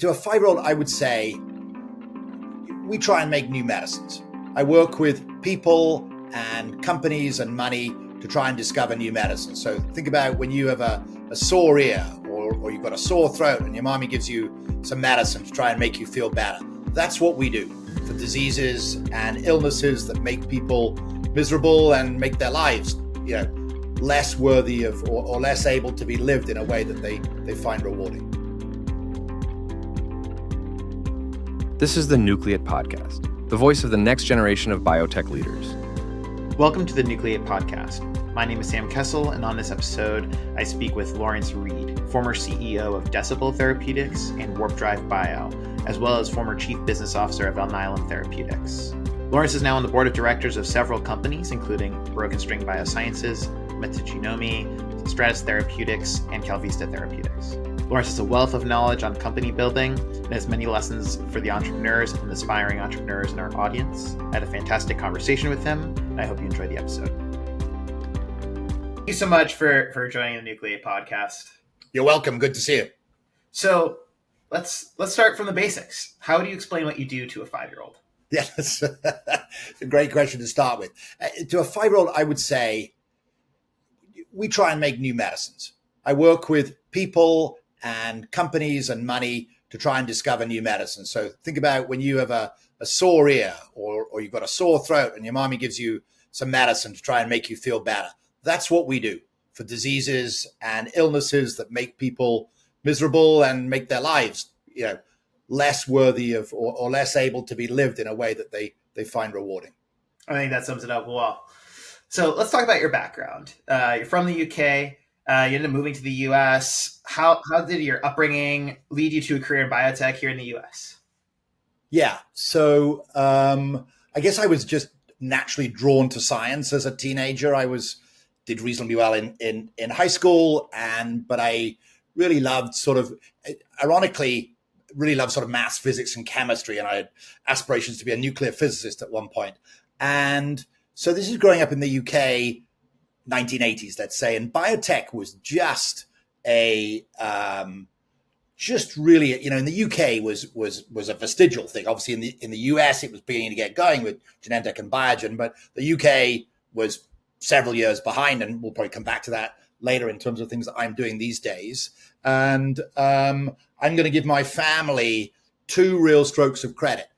to a 5-year-old, I would say we try and make new medicines. I work with people and companies and money to try and discover new medicines. So think about when you have a sore ear or you've got a sore throat and your mommy gives you some medicine to try and make you feel better. That's what we do for diseases and illnesses that make people miserable and make their lives, less worthy of or less able to be lived in a way that they find rewarding. This is the Nucleate Podcast, the voice of the next generation of biotech leaders. Welcome to the Nucleate Podcast. My name is Sam Kessel, and on this episode, I speak with Laurence Reid, former CEO of Decibel Therapeutics and Warp Drive Bio, as well as former Chief Business Officer of Alnylam Therapeutics. Laurence is now on the board of directors of several companies, including Broken String Biosciences, Metagenomi, Stratus Therapeutics, and Calvista Therapeutics. Laurence has a wealth of knowledge on company building and has many lessons for the entrepreneurs and aspiring entrepreneurs in our audience. I had a fantastic conversation with him, and I hope you enjoy the episode. Thank you so much for joining the Nucleate Podcast. You're welcome. Good to see you. So let's start from the basics. How do you explain what you do to a 5-year-old? Yeah, that's a great question to start with. To a 5-year-old, I would say we try and make new medicines. I work with people and companies and money to try and discover new medicines. So think about when you have a sore ear or you've got a sore throat and your mommy gives you some medicine to try and make you feel better. That's what we do for diseases and illnesses that make people miserable and make their lives, less worthy of or less able to be lived in a way that they find rewarding. I think that sums it up well. So let's talk about your background. You're from the UK. You ended up moving to the US. How did your upbringing lead you to a career in biotech here in the US? Yeah. So I guess I was just naturally drawn to science as a teenager. Did reasonably well in high school, but I really loved ironically, maths, physics, and chemistry. And I had aspirations to be a nuclear physicist at one point. And so this is growing up in the UK, 1980s, let's say, and biotech was just really, in the UK was a vestigial thing. Obviously, in the US, it was beginning to get going with Genentech and Biogen, but the UK was several years behind, and we'll probably come back to that later in terms of things that I'm doing these days. And I'm going to give my family two real strokes of credit.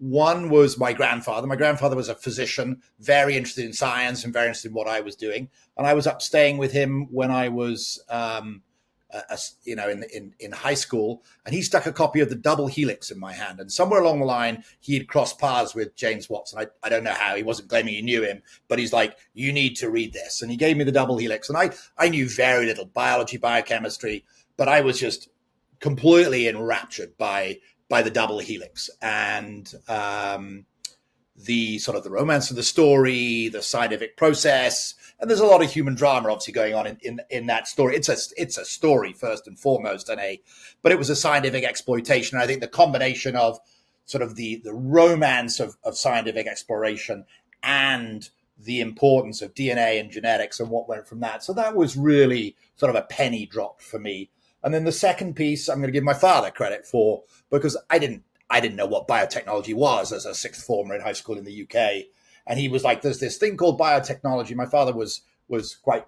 One was my grandfather. My grandfather was a physician, very interested in science and very interested in what I was doing. And I was up staying with him when I was, in high school. And he stuck a copy of the Double Helix in my hand. And somewhere along the line, he had crossed paths with James Watson. I don't know how. He wasn't claiming he knew him, but he's like, you need to read this. And he gave me the Double Helix. And I knew very little biology, biochemistry, but I was just completely enraptured by the Double Helix and the sort of the romance of the story, the scientific process, and there's a lot of human drama obviously going on in that story. It's a story first and foremost, but it was a scientific exploitation. And I think the combination of sort of the romance of scientific exploration and the importance of DNA and genetics and what went from that. So that was really sort of a penny dropped for me. And then the second piece, I'm going to give my father credit for, because I didn't know what biotechnology was as a sixth former in high school in the UK. And he was like, there's this thing called biotechnology. My father was quite,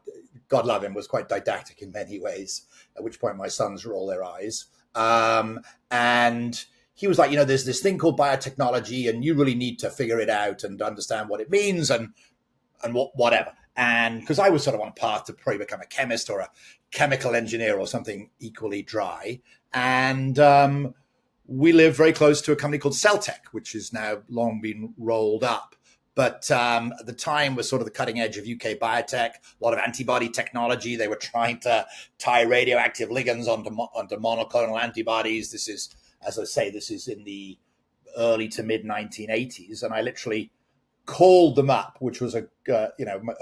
God love him, was quite didactic in many ways, at which point my sons roll their eyes. And he was like, there's this thing called biotechnology and you really need to figure it out and understand what it means and whatever. And because I was sort of on a path to probably become a chemist or a chemical engineer or something equally dry. And we live very close to a company called Celltech, which has now long been rolled up. But at the time was sort of the cutting edge of UK biotech, a lot of antibody technology. They were trying to tie radioactive ligands onto monoclonal antibodies. This is, as I say, this is in the early to mid 1980s. And I literally called them up, which was a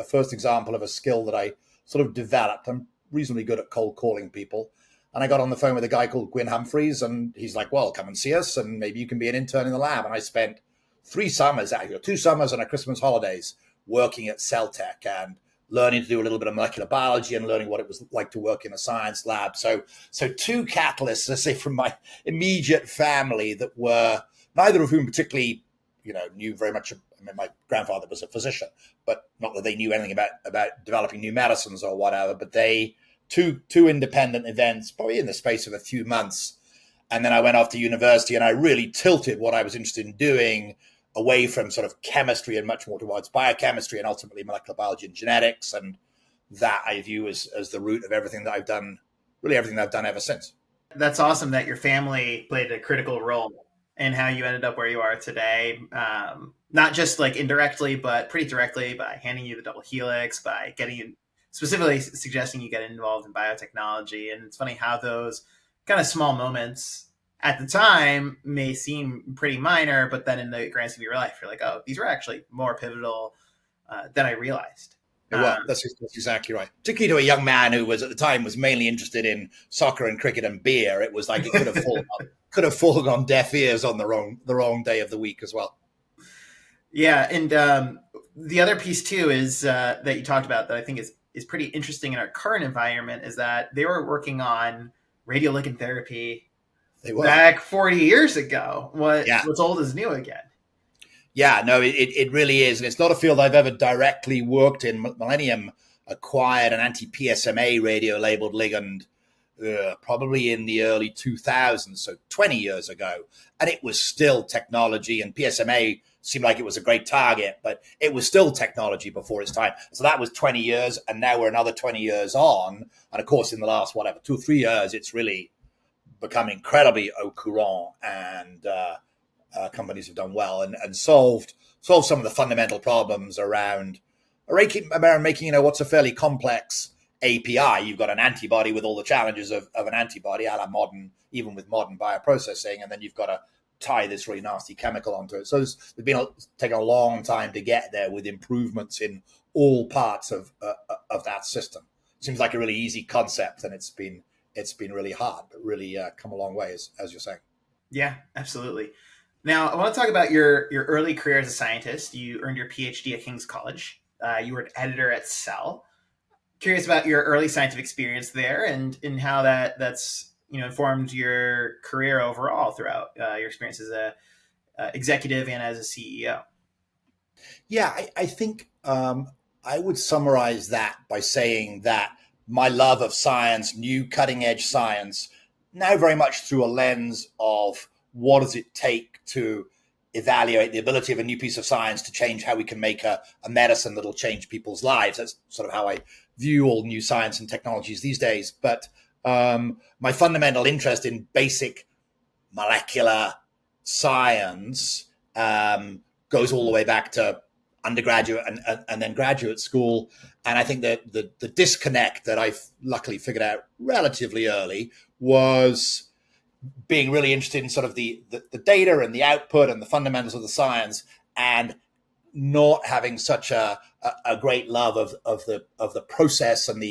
first example of a skill that I sort of developed. I'm reasonably good at cold calling people. And I got on the phone with a guy called Gwyn Humphreys, and he's like, well, come and see us, and maybe you can be an intern in the lab. And I spent 2 summers and a Christmas holidays working at Celltech and learning to do a little bit of molecular biology and learning what it was like to work in a science lab. So two catalysts, let's say, from my immediate family that were neither of whom particularly, knew very much. I mean, my grandfather was a physician, but not that they knew anything about developing new medicines or whatever. But they two independent events, probably in the space of a few months, and then I went off to university, and I really tilted what I was interested in doing away from sort of chemistry and much more towards biochemistry and ultimately molecular biology and genetics, and that I view as the root of everything that I've done, really everything that I've done ever since. That's awesome that your family played a critical role in how you ended up where you are today. Not just like indirectly, but pretty directly by handing you the Double Helix, by getting you, specifically suggesting you get involved in biotechnology. And it's funny how those kind of small moments at the time may seem pretty minor, but then in the grand scheme of your life, you're like, oh, these are actually more pivotal than I realized. Well, that's exactly right. Particularly to a young man who was at the time was mainly interested in soccer and cricket and beer. It was like it could have fallen on deaf ears on the wrong day of the week as well. Yeah, and the other piece too is that you talked about that I think is pretty interesting in our current environment is that they were working on radioligand therapy back 40 years ago. What's old is new again. Yeah, no, it really is. And it's not a field I've ever directly worked in. Millennium acquired an anti-PSMA radio-labeled ligand probably in the early 2000s, so 20 years ago. And it was still technology, and PSMA seemed like it was a great target, but it was still technology before its time. So that was 20 years, and now we're another 20 years on. And of course, in the last, 2 or 3 years, it's really become incredibly au courant, and companies have done well and solved some of the fundamental problems around making what's a fairly complex API. You've got an antibody with all the challenges of an antibody, a la modern bioprocessing, and then you've got to tie this really nasty chemical onto it. So it's taken a long time to get there with improvements in all parts of that system. It seems like a really easy concept, and it's been really hard, but really come a long way, as you're saying. Yeah, absolutely. Now, I want to talk about your early career as a scientist. You earned your PhD at King's College. You were an editor at Cell. Curious about your early scientific experience there and how that's informed your career overall throughout your experience as a executive and as a CEO. Yeah, I think I would summarize that by saying that my love of science, new cutting edge science, now very much through a lens of what does it take to evaluate the ability of a new piece of science to change how we can make a medicine that'll change people's lives. That's sort of how I view all new science and technologies these days. But my fundamental interest in basic molecular science goes all the way back to undergraduate and then graduate school. And I think that the disconnect that I luckily figured out relatively early was being really interested in sort of the data and the output and the fundamentals of the science, and not having such a great love of the process and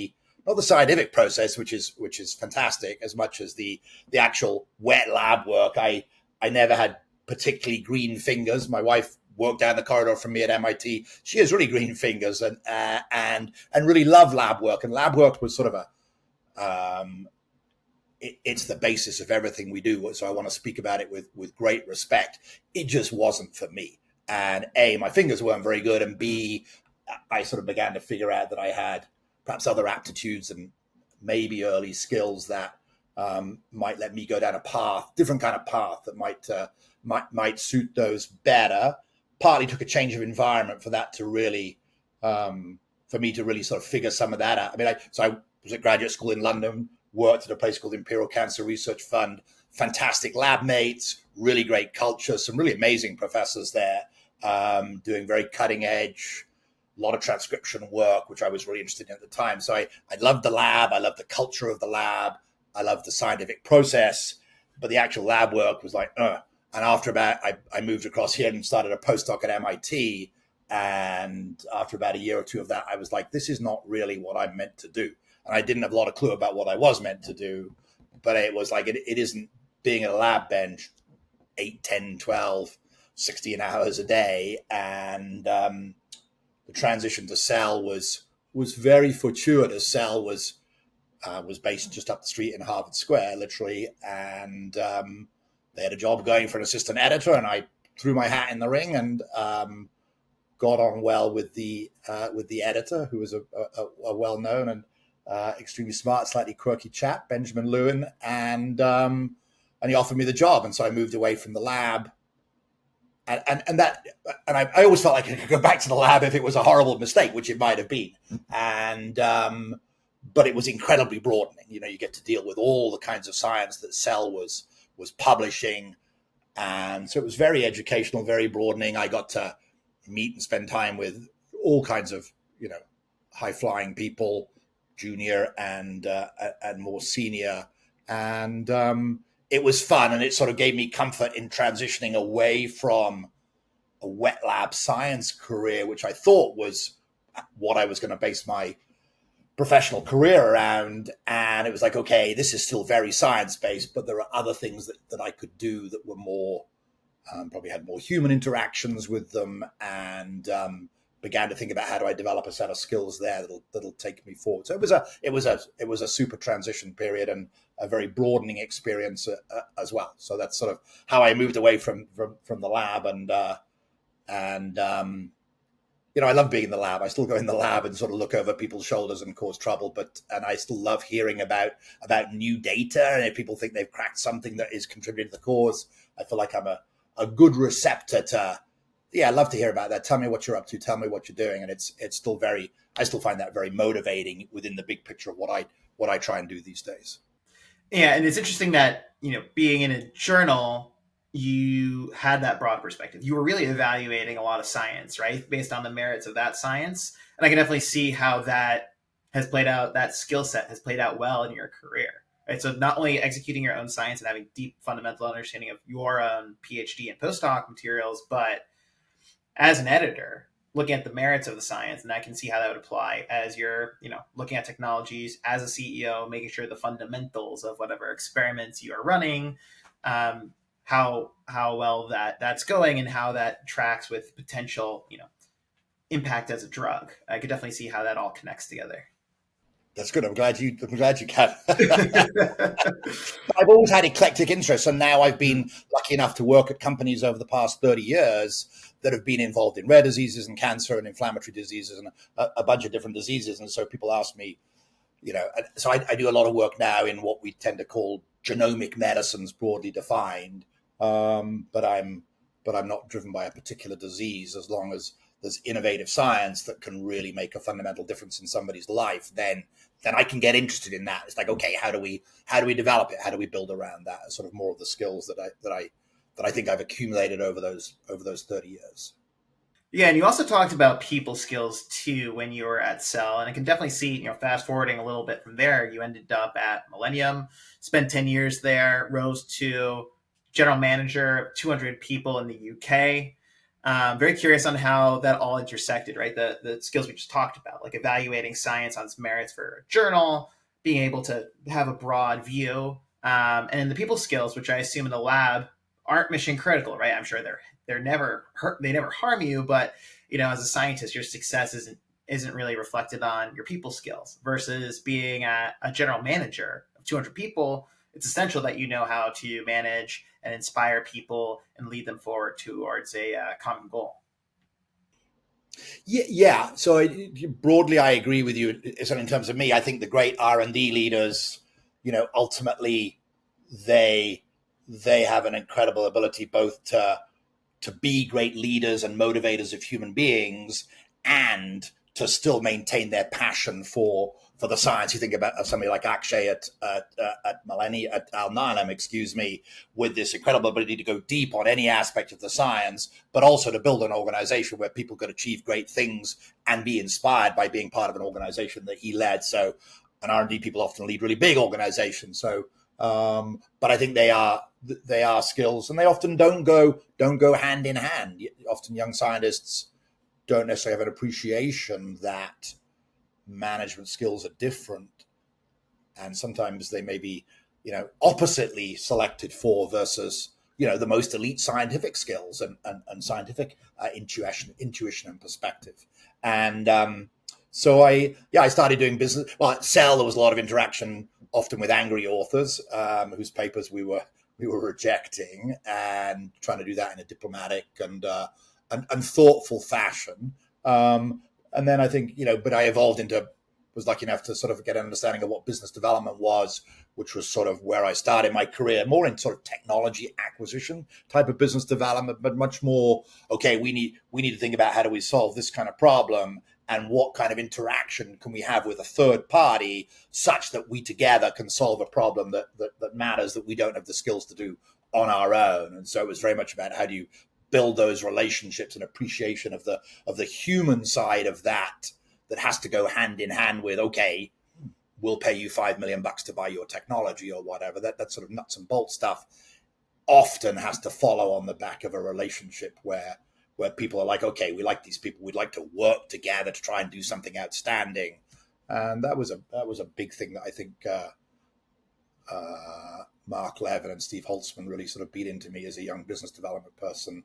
not the scientific process, which is fantastic, as much as the actual wet lab work. I never had particularly green fingers. My wife worked down the corridor from me at MIT. She has really green fingers and really loved lab work. And lab work was sort of it's the basis of everything we do. So I want to speak about it with great respect. It just wasn't for me. And A, my fingers weren't very good. And B, I sort of began to figure out that I had perhaps other aptitudes and maybe early skills that might let me go down a different kind of path that might suit those better. Partly took a change of environment for that to really, for me to really sort of figure some of that out. I mean, I was at graduate school in London, worked at a place called Imperial Cancer Research Fund, fantastic lab mates, really great culture, some really amazing professors there, doing very cutting edge, a lot of transcription work, which I was really interested in at the time. So I loved the lab. I loved the culture of the lab. I loved the scientific process, but the actual lab work was like, And after about, I moved across here and started a postdoc at MIT. And after about a year or two of that, I was like, this is not really what I'm meant to do. And I didn't have a lot of clue about what I was meant to do, but it was like, it isn't being at a lab bench 8, 10, 12, 16 hours a day. And the transition to Cell was was very fortuitous. Cell was based just up the street in Harvard Square, literally, and they had a job going for an assistant editor, and I threw my hat in the ring and got on well with the editor, who was a well-known and extremely smart, slightly quirky chap, Benjamin Lewin, and he offered me the job, and so I moved away from the lab. And I always felt like I could go back to the lab if it was a horrible mistake, which it might have been. And but it was incredibly broadening. You get to deal with all the kinds of science that Cell was publishing, and so it was very educational, very broadening. I got to meet and spend time with all kinds of high flying people, junior and more senior, and it was fun, and it sort of gave me comfort in transitioning away from a wet lab science career, which I thought was what I was going to base my professional career around. And it was like, okay, this is still very science-based, but there are other things that I could do that were more, probably had more human interactions with them, and began to think about how do I develop a set of skills there that'll take me forward. So it was a super transition period and a very broadening experience as well. So that's sort of how I moved away from the lab, and I love being in the lab. I still go in the lab and sort of look over people's shoulders and cause trouble, and I still love hearing about new data, and if people think they've cracked something that is contributing to the cause, I feel like I'm a good receptor to. Yeah, I love to hear about that. Tell me what you're up to. Tell me what you're doing, and it's still I still find that very motivating within the big picture of what I try and do these days. Yeah, and it's interesting that being in a journal, you had that broad perspective. You were really evaluating a lot of science, right, based on the merits of that science, and I can definitely see how that has played out. That skill set has played out well in your career. Right? So not only executing your own science and having deep fundamental understanding of your own PhD and postdoc materials, but as an editor, looking at the merits of the science, and I can see how that would apply as you're, looking at technologies as a CEO, making sure the fundamentals of whatever experiments you are running, how well that's going, and how that tracks with potential, impact as a drug. I could definitely see how that all connects together. That's good. I'm glad you can. I've always had eclectic interests, and now I've been lucky enough to work at companies over the past 30 years that have been involved in rare diseases and cancer and inflammatory diseases and a bunch of different diseases. And so people ask me, so I do a lot of work now in what we tend to call genomic medicines, broadly defined. But I'm not driven by a particular disease. As long as there's innovative science that can really make a fundamental difference in somebody's life, then I can get interested in that. It's like, okay, how do we develop it? How do we build around that? As sort of more of the skills that I think I've accumulated over those 30 years. Yeah, and you also talked about people skills too when you were at Cell, and I can definitely see, fast forwarding a little bit from there, you ended up at Millennium, spent 10 years there, rose to general manager of 200 people in the UK. Very curious on how that all intersected, right? The skills we just talked about, like evaluating science on its merits for a journal, being able to have a broad view, and then the people skills, which I assume in the lab aren't mission critical, right? I'm sure they never harm you, but as a scientist, your success isn't really reflected on your people skills. Versus being a general manager of 200 people, it's essential that you know how to manage and inspire people and lead them forward towards a common goal. Yeah. So broadly, I agree with you. So in terms of me, I think the great R&D leaders, ultimately they have an incredible ability both to be great leaders and motivators of human beings, and to still maintain their passion for the science. You think about somebody like Akshay at Millennium, at Alnylam, with this incredible ability to go deep on any aspect of the science, but also to build an organization where people could achieve great things and be inspired by being part of an organization that he led. So, and R&D people often lead really big organizations. So, but I think they are skills, and they often don't go hand in hand. Often young scientists don't necessarily have an appreciation that management skills are different, and sometimes they may be, oppositely selected for versus, the most elite scientific skills and scientific intuition and perspective. And So I started doing business. Well, at Cell, there was a lot of interaction, often with angry authors whose papers we were rejecting, and trying to do that in a diplomatic and thoughtful fashion. And then I think, but I evolved into, was lucky enough to sort of get an understanding of what business development was, which was sort of where I started my career, more in sort of technology acquisition type of business development, but much more, okay, we need to think about how do we solve this kind of problem, and what kind of interaction can we have with a third party such that we together can solve a problem that matters, that we don't have the skills to do on our own. And so it was very much about how do you build those relationships and appreciation of the human side of that has to go hand in hand with, okay, we'll pay you $5 million to buy your technology or whatever. That sort of nuts and bolts stuff often has to follow on the back of a relationship where people are like, okay, we like these people, we'd like to work together to try and do something outstanding. And that was a big thing that I think Mark Levin and Steve Holtzman really sort of beat into me as a young business development person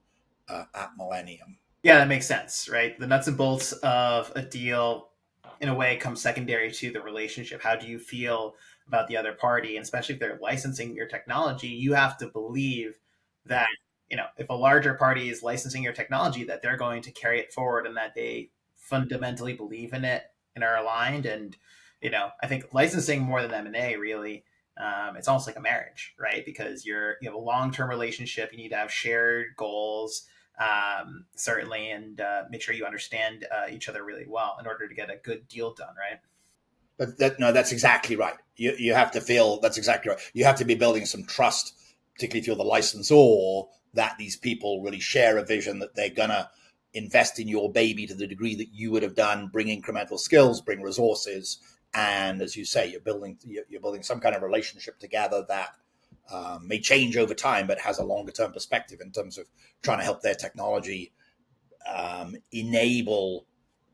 at Millennium. Yeah, that makes sense, right? The nuts and bolts of a deal, in a way, comes secondary to the relationship. How do you feel about the other party? And especially if they're licensing your technology, you have to believe that, if a larger party is licensing your technology, that they're going to carry it forward and that they fundamentally believe in it and are aligned. And, I think licensing more than M&A really, it's almost like a marriage, right? Because you have a long-term relationship. You need to have shared goals, certainly, and make sure you understand each other really well in order to get a good deal done, right? But that's exactly right. You have to feel that's exactly right. You have to be building some trust, particularly if you're the licensor, that these people really share a vision, that they're gonna invest in your baby to the degree that you would have done, bring incremental skills, bring resources, and as you say, you're building some kind of relationship together that may change over time, but has a longer term perspective in terms of trying to help their technology enable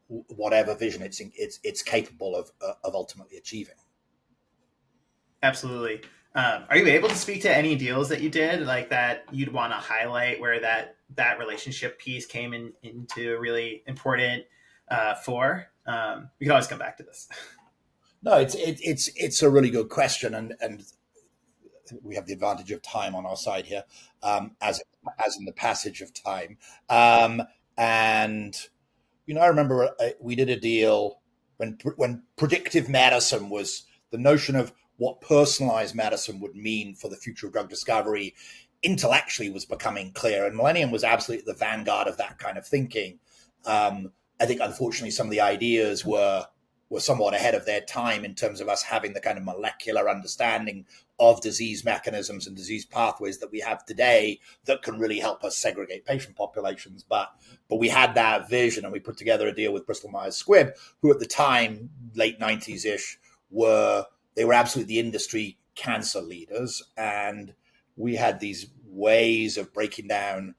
whatever vision it's capable of ultimately achieving. Absolutely. Are you able to speak to any deals that you did, like that you'd want to highlight, where that relationship piece came into really important for? We can always come back to this. No, it's a really good question, and we have the advantage of time on our side here, as in the passage of time. And I remember we did a deal when predictive medicine was the notion of what personalized medicine would mean for the future of drug discovery intellectually was becoming clear, and Millennium was absolutely the vanguard of that kind of thinking. I think, unfortunately, some of the ideas were somewhat ahead of their time in terms of us having the kind of molecular understanding of disease mechanisms and disease pathways that we have today that can really help us segregate patient populations. But we had that vision, and we put together a deal with Bristol Myers Squibb, who at the time, late 90s-ish, were absolutely the industry cancer leaders. And we had these ways of breaking down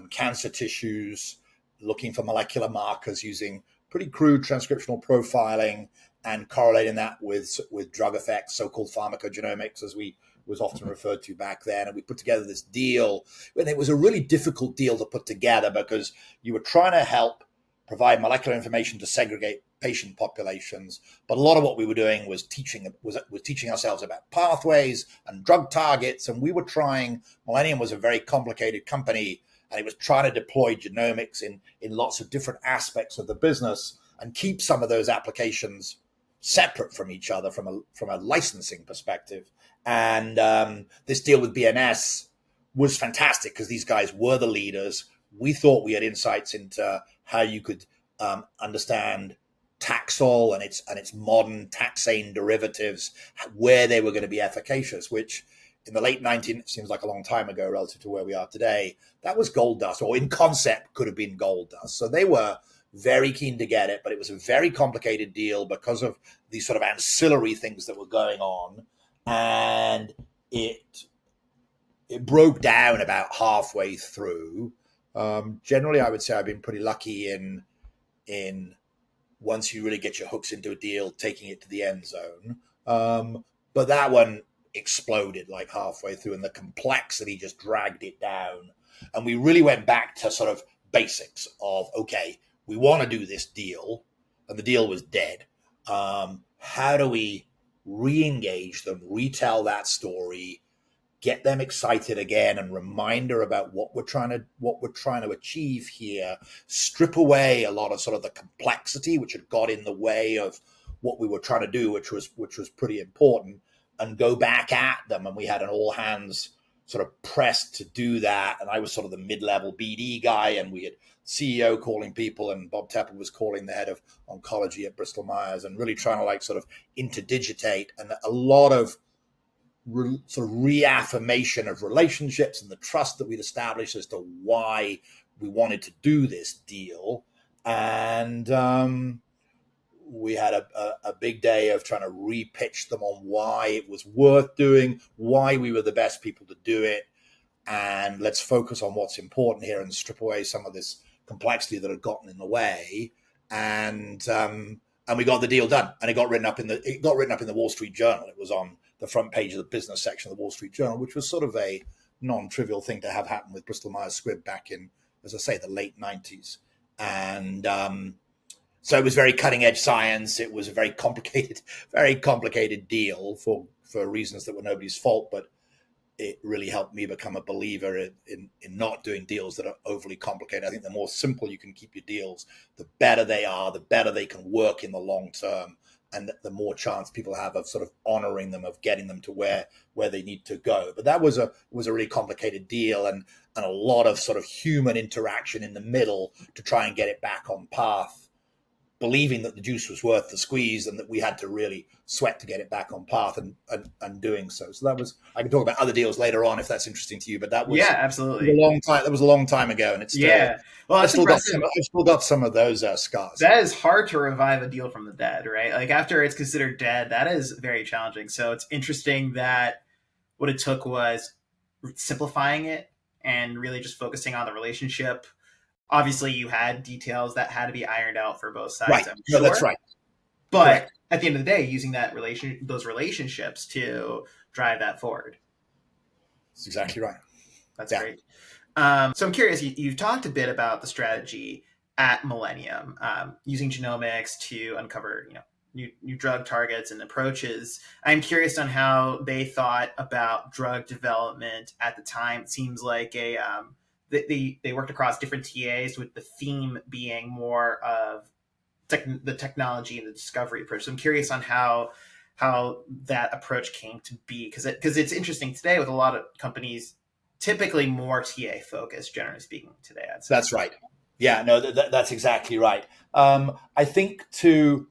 cancer tissues, looking for molecular markers using pretty crude transcriptional profiling, and correlating that with drug effects, so-called pharmacogenomics, as we was often referred to back then. And we put together this deal, and it was a really difficult deal to put together because you were trying to help provide molecular information to segregate patient populations, but a lot of what we were doing was teaching ourselves about pathways and drug targets. And we were trying, Millennium was a very complicated company, and it was trying to deploy genomics in lots of different aspects of the business and keep some of those applications separate from each other from a licensing perspective. And this deal with BMS was fantastic because these guys were the leaders. We thought we had insights into how you could understand Taxol and its modern taxane derivatives, where they were going to be efficacious, which in the late 19, it seems like a long time ago relative to where we are today, that was gold dust, or in concept could have been gold dust. So they were very keen to get it, but it was a very complicated deal because of these sort of ancillary things that were going on. And it broke down about halfway through. Generally, I would say I've been pretty lucky in once you really get your hooks into a deal, taking it to the end zone. But that one exploded like halfway through, and the complexity just dragged it down. And we really went back to sort of basics of, okay, we want to do this deal. and the deal was dead. How do we re-engage them, retell that story, get them excited again, and reminder about what we're trying to achieve here, strip away a lot of sort of the complexity which had got in the way of what we were trying to do, which was pretty important, and go back at them. And we had an all hands sort of pressed to do that. And I was sort of the mid-level BD guy, and we had CEO calling people, and Bob Tepper was calling the head of oncology at Bristol Myers, and really trying to like sort of interdigitate, and a lot of sort of reaffirmation of relationships and the trust that we'd established as to why we wanted to do this deal. And we had a big day of trying to re-pitch them on why it was worth doing, why we were the best people to do it, and let's focus on what's important here and strip away some of this complexity that had gotten in the way. And we got the deal done, and it got written up in the Wall Street Journal. It was on the front page of the business section of the Wall Street Journal, which was sort of a non-trivial thing to have happen with Bristol Myers Squibb back in, as I say, the late 90s. And so it was very cutting edge science. It was a very complicated deal for reasons that were nobody's fault, but it really helped me become a believer in not doing deals that are overly complicated. I think the more simple you can keep your deals, the better they are, the better they can work in the long term, and the more chance people have of sort of honoring them, of getting them to where they need to go. But that was a really complicated deal, and a lot of sort of human interaction in the middle to try and get it back on path, believing that the juice was worth the squeeze and that we had to really sweat to get it back on path, and doing so. So that was, I can talk about other deals later on if that's interesting to you, but that was absolutely a long time. That was a long time ago, and it's still, well, I've still got some of those scars. That is hard to revive a deal from the dead, right? Like after it's considered dead, that is very challenging. So it's interesting that what it took was simplifying it and really just focusing on the relationship. Obviously, you had details that had to be ironed out for both sides. Right. I'm sure. No, that's right. But Correct. At the end of the day, using those relationships to drive that forward. That's exactly right. That's great. So I'm curious, you've talked a bit about the strategy at Millennium, using genomics to uncover, new drug targets and approaches. I'm curious on how they thought about drug development at the time. It seems like they worked across different TAs, with the theme being more of the technology and the discovery approach. So I'm curious on how that approach came to be, because it's interesting today with a lot of companies, typically more TA focused, generally speaking, today. I'd say. That's right. Yeah, no, that's exactly right. I think you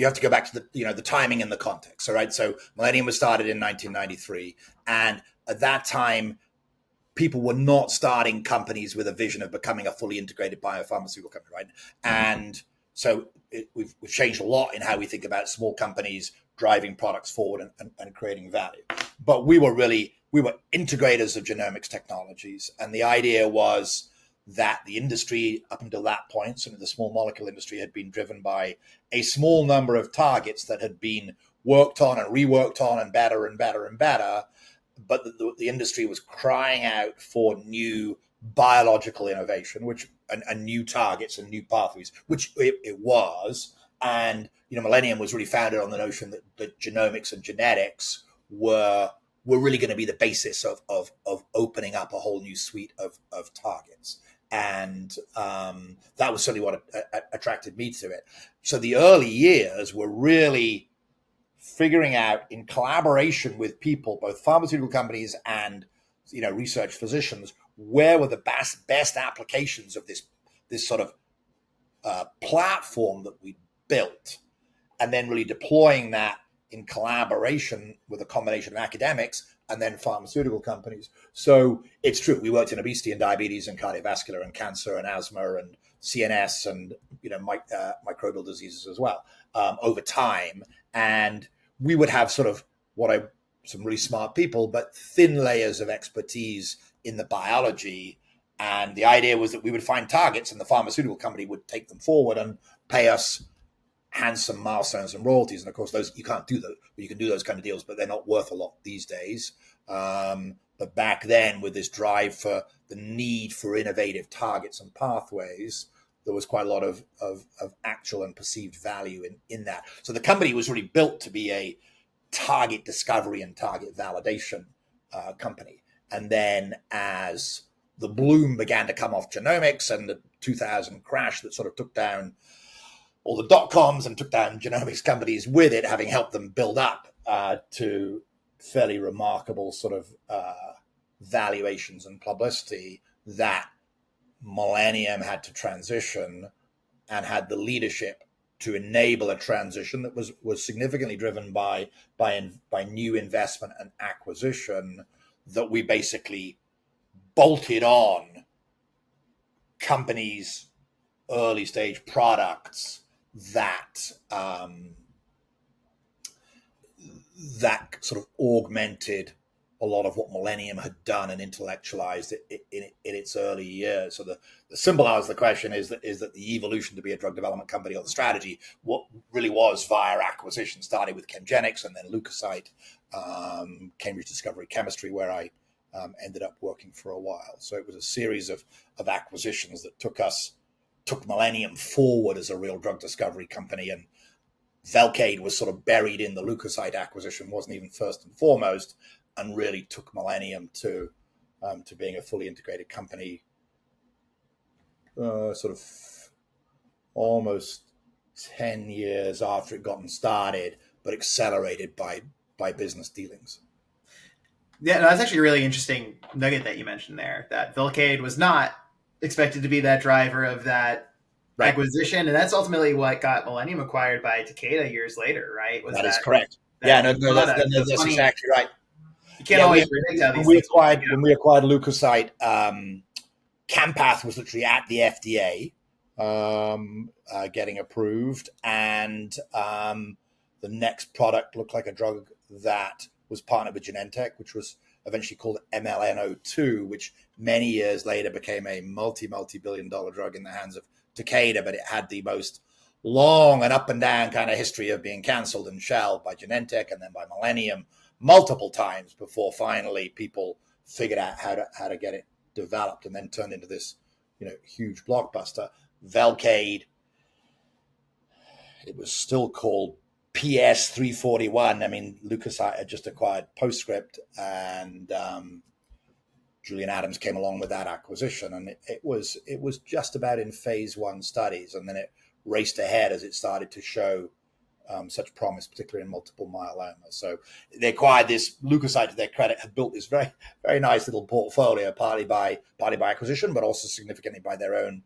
have to go back to the timing and the context. All right. So Millennium was started in 1993, and at that time, people were not starting companies with a vision of becoming a fully integrated biopharmaceutical company, right? And so we've changed a lot in how we think about small companies driving products forward and creating value. But we were integrators of genomics technologies, and the idea was that the industry up until that point, so the small molecule industry, had been driven by a small number of targets that had been worked on and reworked on and better and better and better. But the industry was crying out for new biological innovation, and new targets and new pathways, which it was. And Millennium was really founded on the notion that genomics and genetics were really going to be the basis of opening up a whole new suite of targets. And that was certainly what attracted me to it. So the early years were really figuring out, in collaboration with people, both pharmaceutical companies and research physicians, where were the best applications of this sort of platform that we built, and then really deploying that in collaboration with a combination of academics and then pharmaceutical companies. So it's true, we worked in obesity and diabetes and cardiovascular and cancer and asthma and CNS and microbial diseases as well over time. And we would have some really smart people, but thin layers of expertise in the biology. And the idea was that we would find targets, and the pharmaceutical company would take them forward and pay us handsome milestones and royalties. And of course, those you can't do those. You can do those kind of deals, but they're not worth a lot these days. But back then, with this drive for the need for innovative targets and pathways, there was quite a lot of actual and perceived value in that. So the company was really built to be a target discovery and target validation company. And then as the bloom began to come off genomics and the 2000 crash that sort of took down all the dot-coms and took down genomics companies with it, having helped them build up to fairly remarkable sort of valuations and publicity, that Millennium had to transition and had the leadership to enable a transition that was significantly driven by new investment and acquisition, that we basically bolted on companies' early stage products that that sort of augmented a lot of what Millennium had done and intellectualized it in its early years. So the simple answer to the question is that the evolution to be a drug development company, or the strategy, what really was via acquisition, starting with Chemgenics and then Leukocyte, Cambridge Discovery Chemistry, where I ended up working for a while. So it was a series of acquisitions that took Millennium forward as a real drug discovery company. And Velcade was sort of buried in the Leukocyte acquisition, wasn't even first and foremost, and really took Millennium to being a fully integrated company, sort of almost 10 years after it gotten started, but accelerated by business dealings. Yeah, no, that's actually a really interesting nugget that you mentioned there, that Velcade was not expected to be that driver of that acquisition, and that's ultimately what got Millennium acquired by Takeda years later, right? That is correct. That's exactly right. You can't always predict how these things when we acquired Leukocyte, Campath was literally at the FDA getting approved, and the next product looked like a drug that was partnered with Genentech, which was eventually called MLN02, which many years later became a multi-billion-dollar drug in the hands of Takeda, but it had the most long and up and down kind of history of being canceled and shelved by Genentech and then by Millennium multiple times before finally people figured out how to get it developed, and then turned into this, huge blockbuster. Velcade, it was still called PS341. I mean, Leukocyte had just acquired Postscript, and Julian Adams came along with that acquisition, and it was just about in phase 1 studies, and then it raced ahead as it started to show such promise, particularly in multiple myeloma. So they acquired this. Leukocyte, to their credit, had built this very, very nice little portfolio, partly by acquisition, but also significantly by their own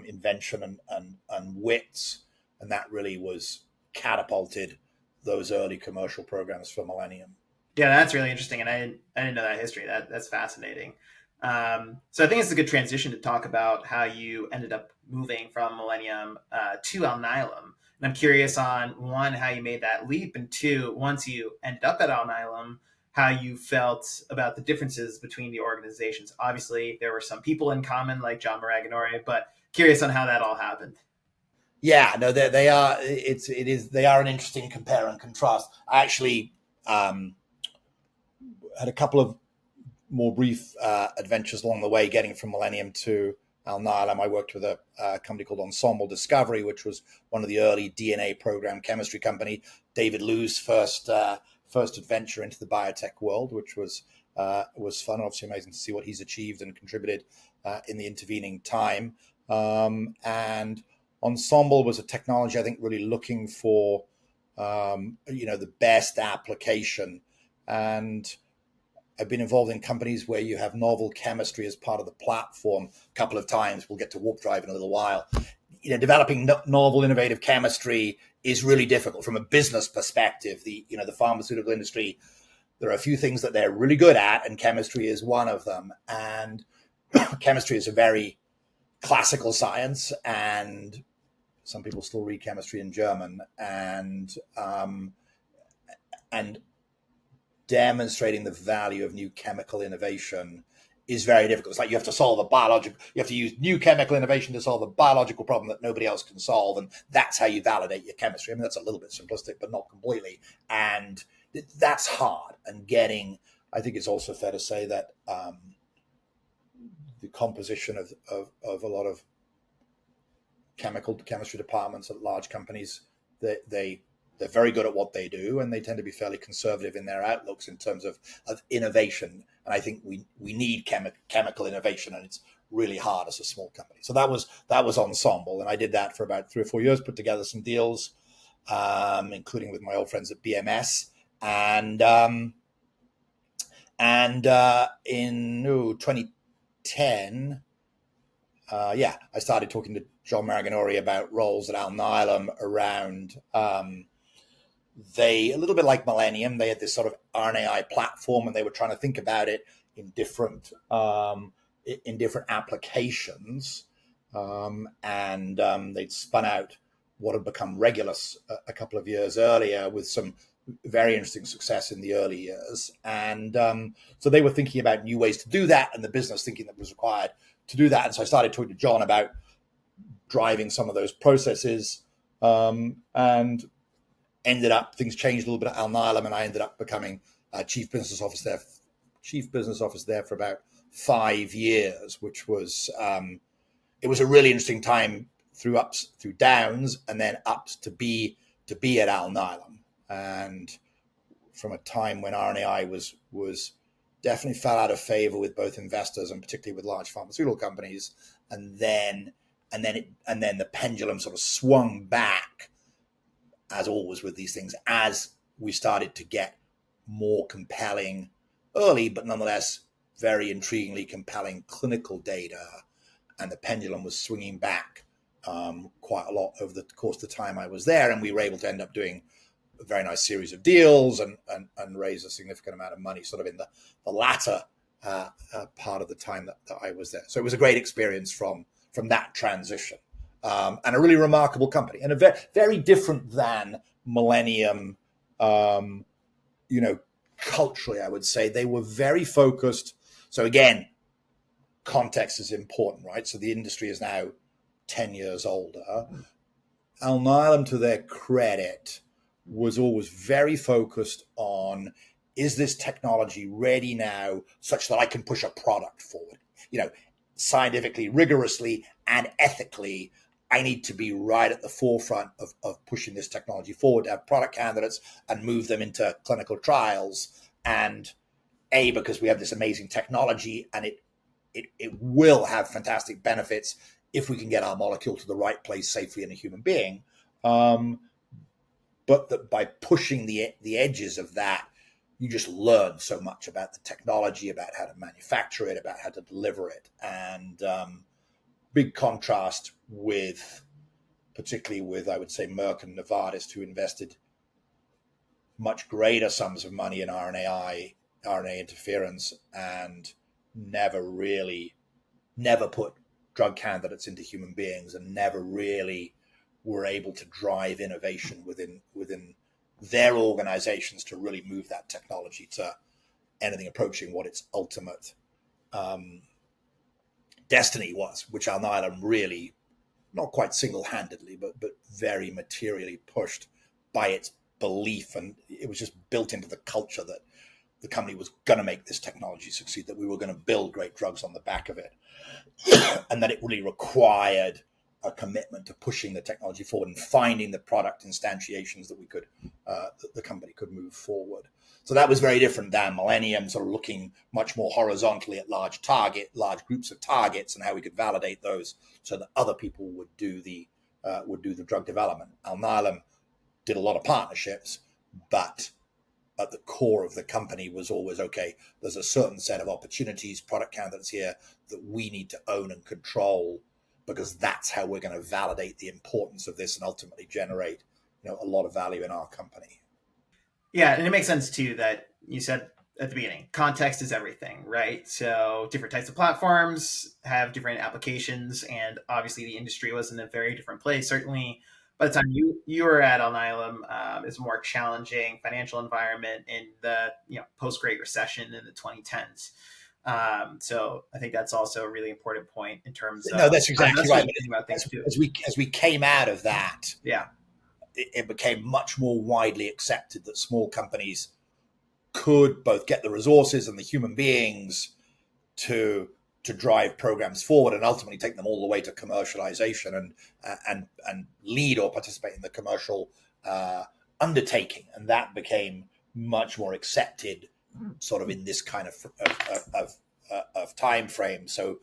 invention and wits, and that really was catapulted those early commercial programs for Millennium. Yeah, that's really interesting, and I didn't know that history. That's fascinating. So I think it's a good transition to talk about how you ended up moving from Millennium to Alnylam. And I'm curious on, one, how you made that leap, and two, once you ended up at Alnylam, how you felt about the differences between the organizations. Obviously, there were some people in common, like John Maraganore, but curious on how that all happened. Yeah, no, they are. They are an interesting compare and contrast. I actually had a couple of more brief adventures along the way, getting from Millennium to Alnylam. I worked with a company called Ensemble Discovery, which was one of the early DNA program chemistry company. David Liu's first adventure into the biotech world, which was fun. Obviously, amazing to see what he's achieved and contributed in the intervening time. And Ensemble was a technology, I think, really looking for the best application. And I've been involved in companies where you have novel chemistry as part of the platform a couple of times. We'll get to warp drive in a little while. Developing novel, innovative chemistry is really difficult from a business perspective. The pharmaceutical industry, there are a few things that they're really good at, and chemistry is one of them. And chemistry is a very classical science, and some people still read chemistry in German, and demonstrating the value of new chemical innovation is very difficult. It's like you have to use new chemical innovation to solve a biological problem that nobody else can solve, and that's how you validate your chemistry. I mean, that's a little bit simplistic, but not completely. And that's hard. And I think it's also fair to say that the composition of a lot of chemistry departments at large companies. They're very good at what they do, and they tend to be fairly conservative in their outlooks in terms of innovation. And I think we need chemical innovation, and it's really hard as a small company. So that was Ensemble, and I did that for about 3 or 4 years, put together some deals, including with my old friends at BMS, and in 2010, I started talking to John Maraganore about roles at Alnylam around. They, a little bit like Millennium, they had this sort of RNAi platform, and they were trying to think about it in different applications. They'd spun out what had become Regulus a couple of years earlier, with some very interesting success in the early years. And so they were thinking about new ways to do that, and the business thinking that was required to do that. And so I started talking to John about driving some of those processes, and things changed a little bit at Alnylam, and I ended up becoming chief business officer there for about 5 years, which was it was a really interesting time through ups, through downs, and then ups to be at Alnylam. And from a time when RNAi was definitely fell out of favor with both investors and particularly with large pharmaceutical companies, and then the pendulum sort of swung back, as always with these things, as we started to get more compelling, early but nonetheless very intriguingly compelling clinical data, and the pendulum was swinging back quite a lot over the course of the time I was there, and we were able to end up doing a very nice series of deals and raise a significant amount of money sort of in the latter part of the time that I was there. So it was a great experience from that transition, and a really remarkable company, and a very, very different than Millennium, culturally, I would say. They were very focused. So again, context is important, right? So the industry is now 10 years older. Alnylam, to their credit, was always very focused on, is this technology ready now such that I can push a product forward? Scientifically, rigorously, and ethically, I need to be right at the forefront of pushing this technology forward, to have product candidates and move them into clinical trials. And because we have this amazing technology, and it will have fantastic benefits if we can get our molecule to the right place safely in a human being. But that by pushing the edges of that, you just learn so much about the technology, about how to manufacture it, about how to deliver it. And big contrast particularly with, I would say, Merck and Novartis, who invested much greater sums of money in RNA interference, and never put drug candidates into human beings, and never really were able to drive innovation within their organizations to really move that technology to anything approaching what its ultimate destiny was, which Alnylam really, not quite single-handedly, but very materially pushed by its belief. And it was just built into the culture that the company was going to make this technology succeed, that we were going to build great drugs on the back of it, and that it really required a commitment to pushing the technology forward and finding the product instantiations that the company could move forward. So that was very different than Millennium, sort of looking much more horizontally at large groups of targets, and how we could validate those so that other people would do the drug development. Alnylam did a lot of partnerships, but at the core of the company was always, okay, there's a certain set of opportunities, product candidates here that we need to own and control, because that's how we're going to validate the importance of this and ultimately generate, a lot of value in our company. Yeah, and it makes sense too that you said at the beginning, context is everything, right? So different types of platforms have different applications, and obviously the industry was in a very different place. Certainly by the time you were at Alnylam, it's a more challenging financial environment in the post-Great Recession in the 2010s. So I think that's also a really important point in terms of. No, that's exactly right. About things too. As we came out of that, yeah, it became much more widely accepted that small companies could both get the resources and the human beings to to drive programs forward and ultimately take them all the way to commercialization and lead or participate in the commercial undertaking. And that became much more accepted sort of in this kind of time frame. So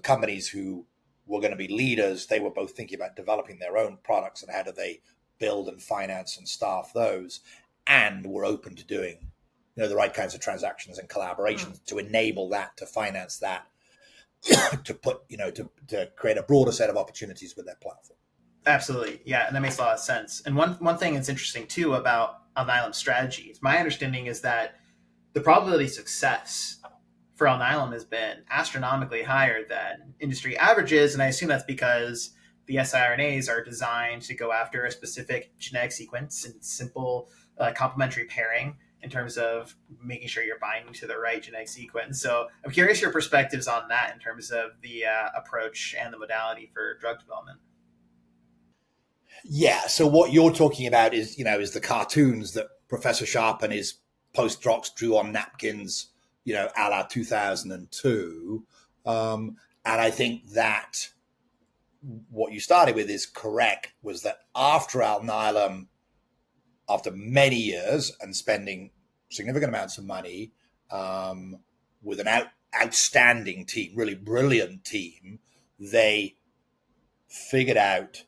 companies who were going to be leaders, they were both thinking about developing their own products and how do they build and finance and staff those, and were open to doing the right kinds of transactions and collaborations to enable that, to finance that, to put to create a broader set of opportunities with their platform. Absolutely, yeah, and that makes a lot of sense. And one thing that's interesting too about Alnylam's strategy, my understanding is that the probability of success for Alnylam has been astronomically higher than industry averages, and I assume that's because the siRNAs are designed to go after a specific genetic sequence and simple complementary pairing in terms of making sure you're binding to the right genetic sequence. So I'm curious your perspectives on that in terms of the approach and the modality for drug development. Yeah, so what you're talking about is the cartoons that Professor Sharp and his postdocs drew on napkins, a la 2002. And I think that what you started with is correct, was that after Alnylam, after many years and spending significant amounts of money with an outstanding team, really brilliant team, they figured out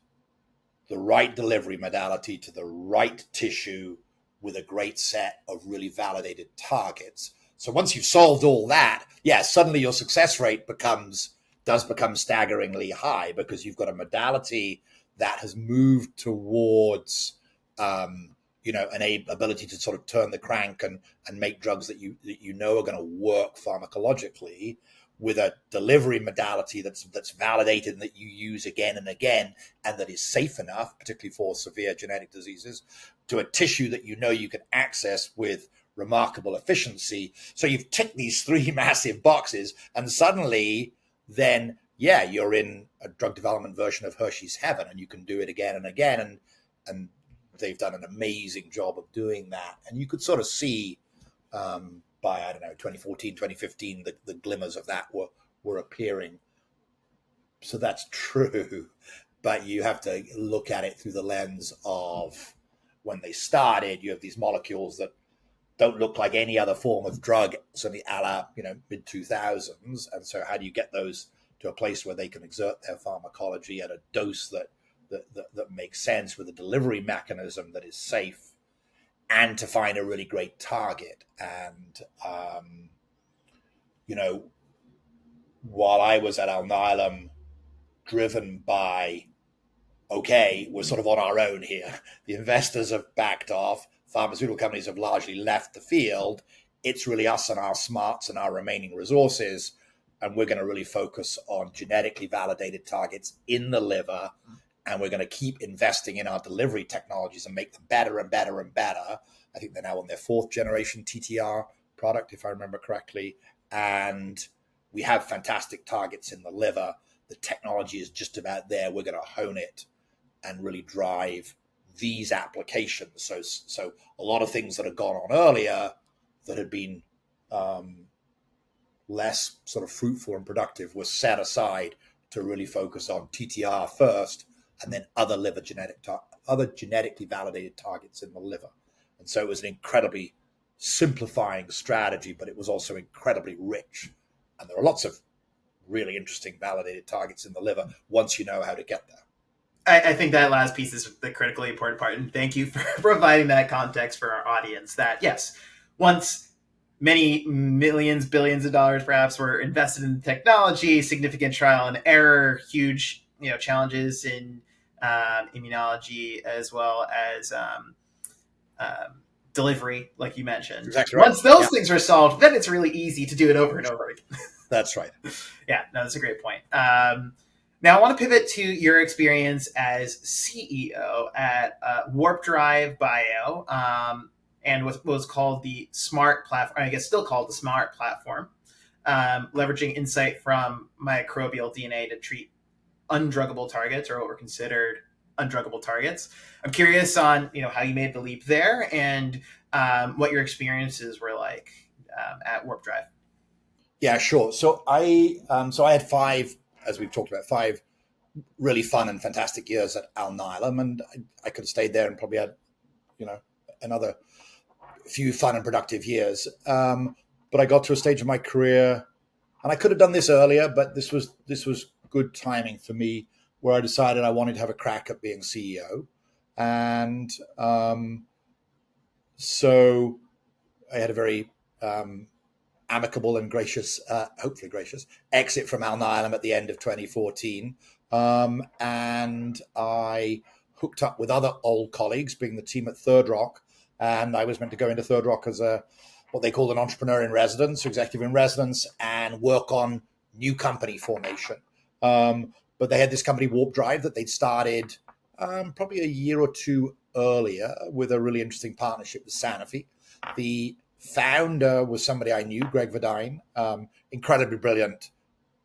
the right delivery modality to the right tissue with a great set of really validated targets. So once you've solved all that, suddenly your success rate does become staggeringly high, because you've got a modality that has moved towards an ability to sort of turn the crank and make drugs that you know are going to work pharmacologically, with a delivery modality that's validated and that you use again and again, and that is safe enough, particularly for severe genetic diseases, to a tissue that you can access with remarkable efficiency. So you've ticked these three massive boxes, and suddenly then, you're in a drug development version of Hershey's Heaven, and you can do it again and again. And they've done an amazing job of doing that. And you could sort of see by, 2014, 2015, the glimmers of that were appearing. So that's true. But you have to look at it through the lens of when they started. You have these molecules that don't look like any other form of drug, certainly a la, mid 2000s. And so how do you get those to a place where they can exert their pharmacology at a dose that makes sense, with a delivery mechanism that is safe, and to find a really great target? And, while I was at Alnylam, driven by, we're sort of on our own here, the investors have backed off, pharmaceutical companies have largely left the field, it's really us and our smarts and our remaining resources, and we're going to really focus on genetically validated targets in the liver, and we're going to keep investing in our delivery technologies and make them better and better and better. I think they're now on their 4th generation TTR product, if I remember correctly, and we have fantastic targets in the liver. The technology is just about there. We're going to hone it and really drive these applications. So a lot of things that had gone on earlier that had been less sort of fruitful and productive were set aside to really focus on TTR first, and then other genetically validated targets in the liver. And so it was an incredibly simplifying strategy, but it was also incredibly rich. And there are lots of really interesting validated targets in the liver once you know how to get there. I think that last piece is the critically important part. And thank you for providing that context for our audience, that yes, once many millions, billions of dollars perhaps were invested in the technology, significant trial and error, huge challenges in immunology, as well as delivery, like you mentioned. Exactly right. Once those things are solved, then it's really easy to do it over and over again. That's right. Yeah, no, that's a great point. Now I want to pivot to your experience as CEO at Warp Drive Bio, and what was called the SMART platform, I guess still called the SMART platform, leveraging insight from microbial DNA to treat undruggable targets, or what were considered undruggable targets. I'm curious on how you made the leap there, and what your experiences were like at Warp Drive. Yeah, sure. So I had five, as we've talked about, five really fun and fantastic years at Alnylam, and I could have stayed there and probably had, you know, another few fun and productive years. But I got to a stage of my career, and I could have done this earlier, but this was good timing for me, where I decided I wanted to have a crack at being CEO, and so I had a very amicable and gracious, hopefully gracious, exit from Alnylam at the end of 2014. And I hooked up with other old colleagues, being the team at Third Rock. And I was meant to go into Third Rock as what they called an entrepreneur in residence, or executive in residence, and work on new company formation. But they had this company, Warp Drive, that they'd started probably a year or two earlier with a really interesting partnership with Sanofi. The founder was somebody I knew, Greg Verdine, incredibly brilliant,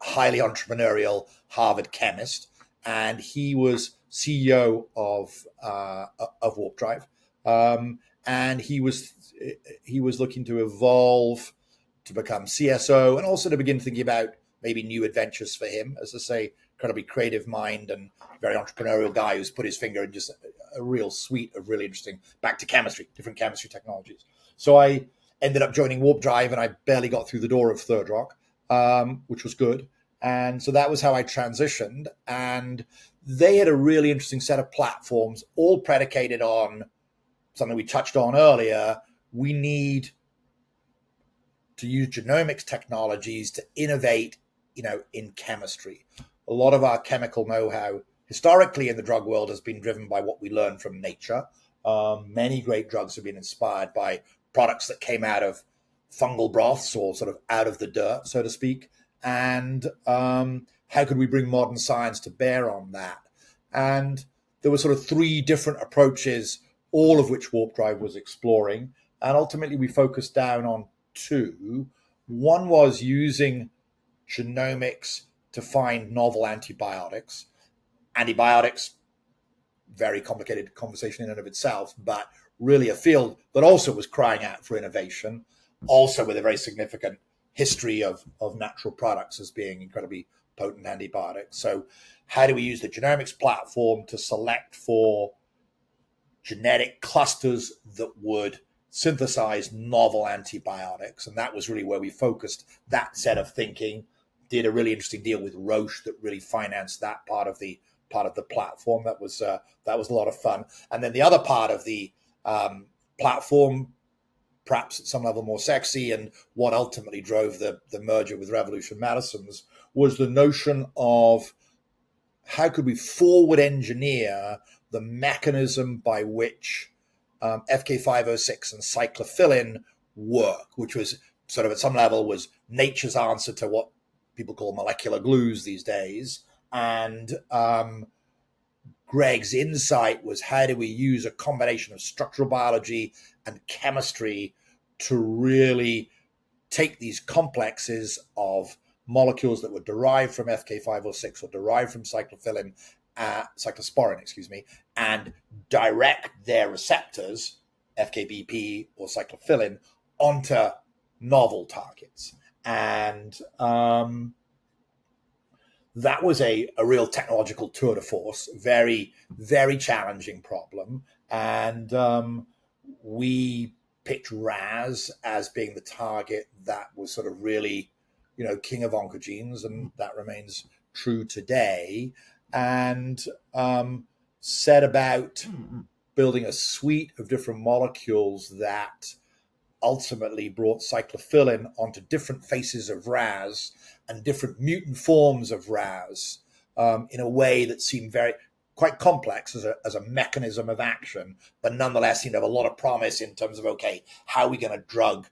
highly entrepreneurial Harvard chemist, and he was CEO of Warp Drive, and he was looking to evolve to become CSO, and also to begin thinking about maybe new adventures for him. As I say, incredibly creative mind and very entrepreneurial guy who's put his finger in just a real suite of really interesting, back to chemistry, different chemistry technologies. So I ended up joining Warp Drive, and I barely got through the door of Third Rock, which was good. And so that was how I transitioned. And they had a really interesting set of platforms, all predicated on something we touched on earlier. We need to use genomics technologies to innovate, in chemistry. A lot of our chemical know-how historically in the drug world has been driven by what we learn from nature. Many great drugs have been inspired by products that came out of fungal broths, or sort of out of the dirt, so to speak. And how could we bring modern science to bear on that? And there were sort of three different approaches, all of which Warp Drive was exploring. And ultimately, we focused down on two. One was using genomics to find novel antibiotics. Antibiotics, very complicated conversation in and of itself, but really a field that also was crying out for innovation, also with a very significant history of natural products as being incredibly potent antibiotics. So how do we use the genomics platform to select for genetic clusters that would synthesize novel antibiotics? And that was really where we focused that set of thinking. Did a really interesting deal with Roche that really financed that part of the platform. That was a lot of fun. And then the other part of the platform, perhaps at some level more sexy, and what ultimately drove the merger with Revolution Medicines, was the notion of how could we forward engineer the mechanism by which FK506 and cyclophilin work, which was sort of at some level was nature's answer to what people call molecular glues these days. And Greg's insight was, how do we use a combination of structural biology and chemistry to really take these complexes of molecules that were derived from FK506 or derived from cyclosporin, and direct their receptors, FKBP or cyclophilin, onto novel targets. And that was a real technological tour de force, very, very challenging problem. And we picked RAS as being the target that was sort of really, king of oncogenes, and that remains true today. And set about building a suite of different molecules that ultimately brought cyclophilin onto different faces of RAS and different mutant forms of RAS in a way that seemed quite complex as a mechanism of action, but nonetheless seemed to have a lot of promise in terms of, okay, how are we going to drug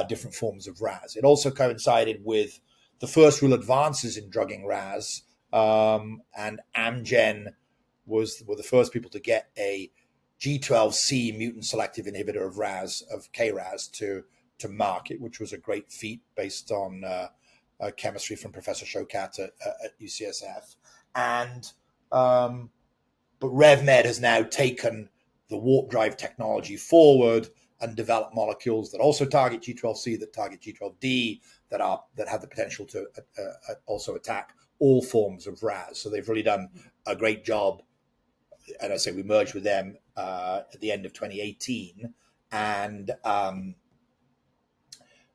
different forms of RAS? It also coincided with the first real advances in drugging RAS, and Amgen were the first people to get a G12C mutant selective inhibitor of KRAS to market, which was a great feat based on chemistry from Professor Shaukat at UCSF. And but RevMed has now taken the Warp Drive technology forward and developed molecules that also target G12C, that target G12D, that have the potential to also attack all forms of RAS. So they've really done a great job. And I say we merged with them at the end of 2018, and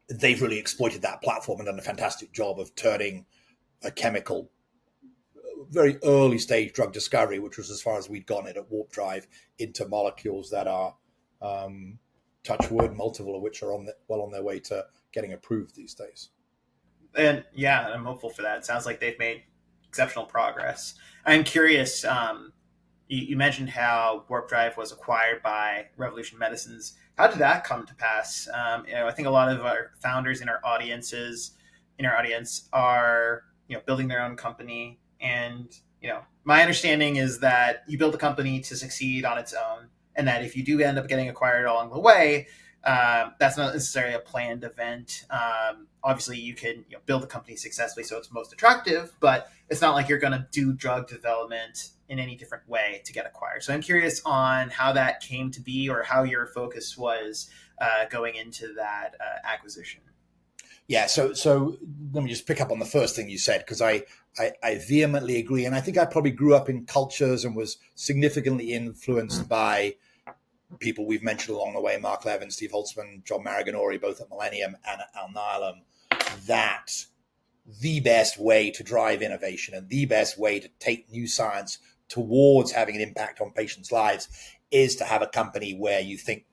they've really exploited that platform and done a fantastic job of turning a chemical, very early stage drug discovery, which was as far as we'd gone it at Warp Drive, into molecules that are, touch wood, multiple of which are well on their way to getting approved these days. And yeah, I'm hopeful for that. It sounds like they've made exceptional progress. I'm curious, you mentioned how Warp Drive was acquired by Revolution Medicines. How did that come to pass? I think a lot of our founders in our audience are, building their own company. And, my understanding is that you build a company to succeed on its own. And that if you do end up getting acquired along the way, that's not necessarily a planned event. Obviously, you can build a company successfully so it's most attractive, but it's not like you're going to do drug development in any different way to get acquired. So I'm curious on how that came to be, or how your focus was going into that acquisition. Yeah, so let me just pick up on the first thing you said, because I vehemently agree. And I think I probably grew up in cultures and was significantly influenced by people we've mentioned along the way, Mark Levin, Steve Holtzman, John Maraganore, both at Millennium and at Alnylam, that the best way to drive innovation and the best way to take new science towards having an impact on patients' lives is to have a company where you think,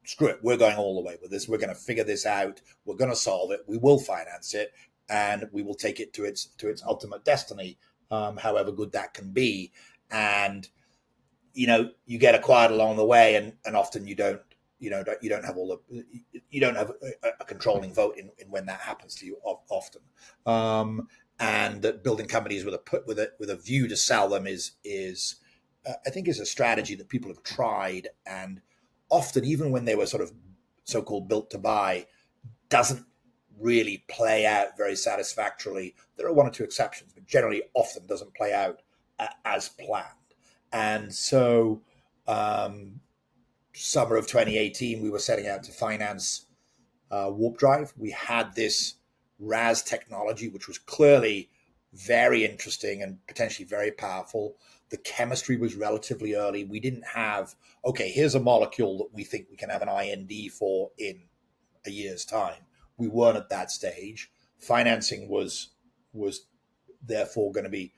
screw it, we're going all the way with this. We're going to figure this out. We're going to solve it. We will finance it, and we will take it to its ultimate destiny, however good that can be. And you get acquired along the way, and often you don't have a controlling vote in when that happens to you often. And that building companies with a view to sell them is I think is a strategy that people have tried, and often, even when they were sort of so-called built to buy, doesn't really play out very satisfactorily. There are one or two exceptions, but generally often doesn't play out as planned. And so summer of 2018, we were setting out to finance Warp Drive. We had this RAS technology, which was clearly very interesting and potentially very powerful. The chemistry was relatively early. We didn't have, okay, here's a molecule that we think we can have an IND for in a year's time. We weren't at that stage. Financing was therefore going to be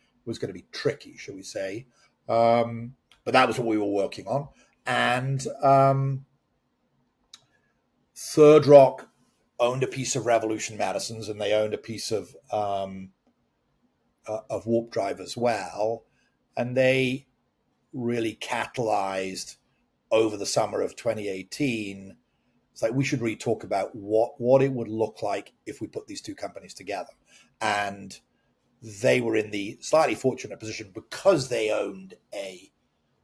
tricky, shall we say. But that was what we were working on. And Third Rock owned a piece of Revolution Medicines, and they owned a piece of Warp Drive as well. And they really catalyzed over the summer of 2018. It's like, we should really talk about what it would look like if we put these two companies together. And they were in the slightly fortunate position, because they owned an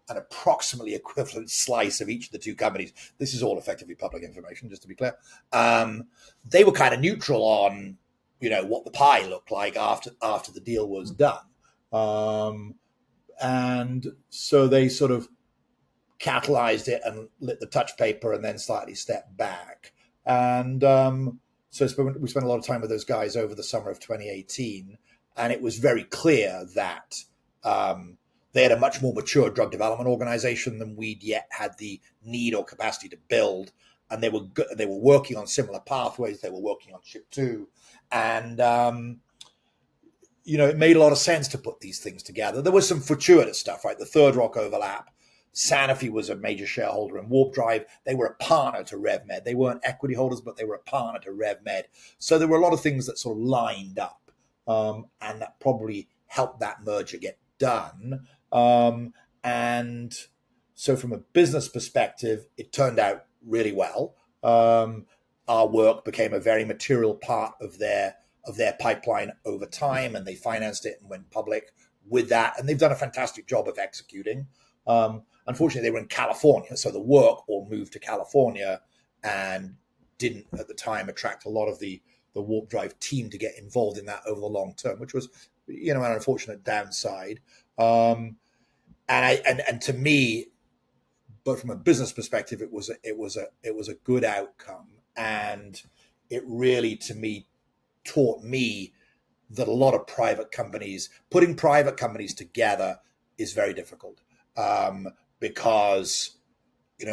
approximately equivalent slice of each of the two companies. This is all effectively public information, just to be clear. They were kind of neutral on, what the pie looked like after the deal was done. And so they sort of catalyzed it and lit the touch paper, and then slightly stepped back. And so we spent a lot of time with those guys over the summer of 2018. And it was very clear that they had a much more mature drug development organization than we'd yet had the need or capacity to build. And they were working on similar pathways. They were working on SHP2. And it made a lot of sense to put these things together. There was some fortuitous stuff, right? The Third Rock overlap. Sanofi was a major shareholder in Warp Drive. They were a partner to RevMed. They weren't equity holders, but they were a partner to RevMed. So there were a lot of things that sort of lined up. And that probably helped that merger get done. And so from a business perspective, it turned out really well. Our work became a very material part of their pipeline over time, and they financed it and went public with that. And they've done a fantastic job of executing. Unfortunately, they were in California, so the work all moved to California and didn't at the time attract a lot of the Warp Drive team to get involved in that over the long term, which was, an unfortunate downside. And to me, but from a business perspective, it was a good outcome, and it really, to me, taught me that a lot of putting private companies together is very difficult, because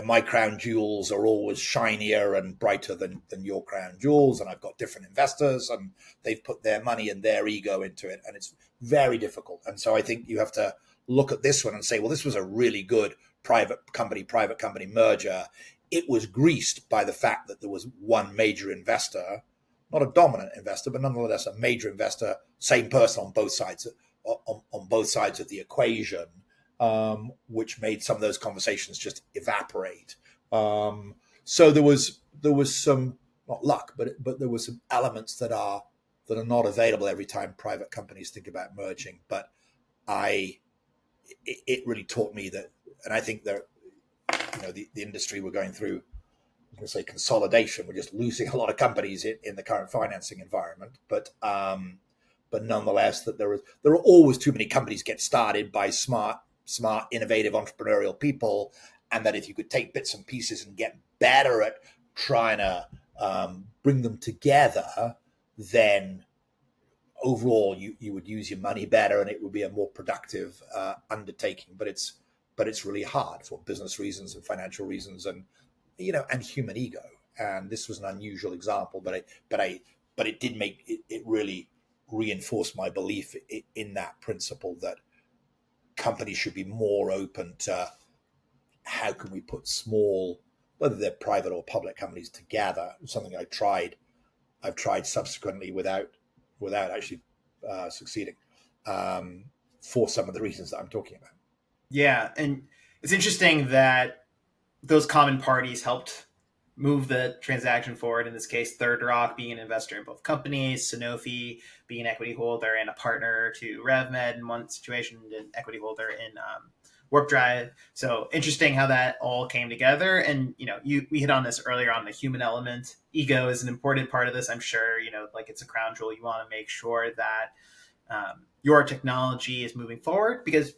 my crown jewels are always shinier and brighter than your crown jewels, and I've got different investors, and they've put their money and their ego into it, and it's very difficult. And so I think you have to look at this one and say, well, this was a really good private company merger. It was greased by the fact that there was one major investor, not a dominant investor, but nonetheless a major investor, same person on both sides of the equation, which made some of those conversations just evaporate. So there was some, not luck, but there was some elements that are not available every time private companies think about merging. But it really taught me that, and I think that the industry we're going through, I'm going to say consolidation. We're just losing a lot of companies in the current financing environment, but nonetheless, that there are always too many companies get started by smart, innovative, entrepreneurial people, and that if you could take bits and pieces and get better at trying to bring them together, then overall you would use your money better, and it would be a more productive undertaking. But it's really hard for business reasons and financial reasons, and human ego. And this was an unusual example, but it did make it really reinforce my belief in that principle that companies should be more open to how can we put small, whether they're private or public companies, together. Something I've tried subsequently without actually succeeding, for some of the reasons that I'm talking about. Yeah, and it's interesting that those common parties helped move the transaction forward. In this case, Third Rock being an investor in both companies, Sanofi being an equity holder and a partner to RevMed in one situation, an equity holder in Warp Drive. So interesting how that all came together. And, we hit on this earlier on the human element. Ego is an important part of this. I'm sure, like it's a crown jewel. You want to make sure that your technology is moving forward because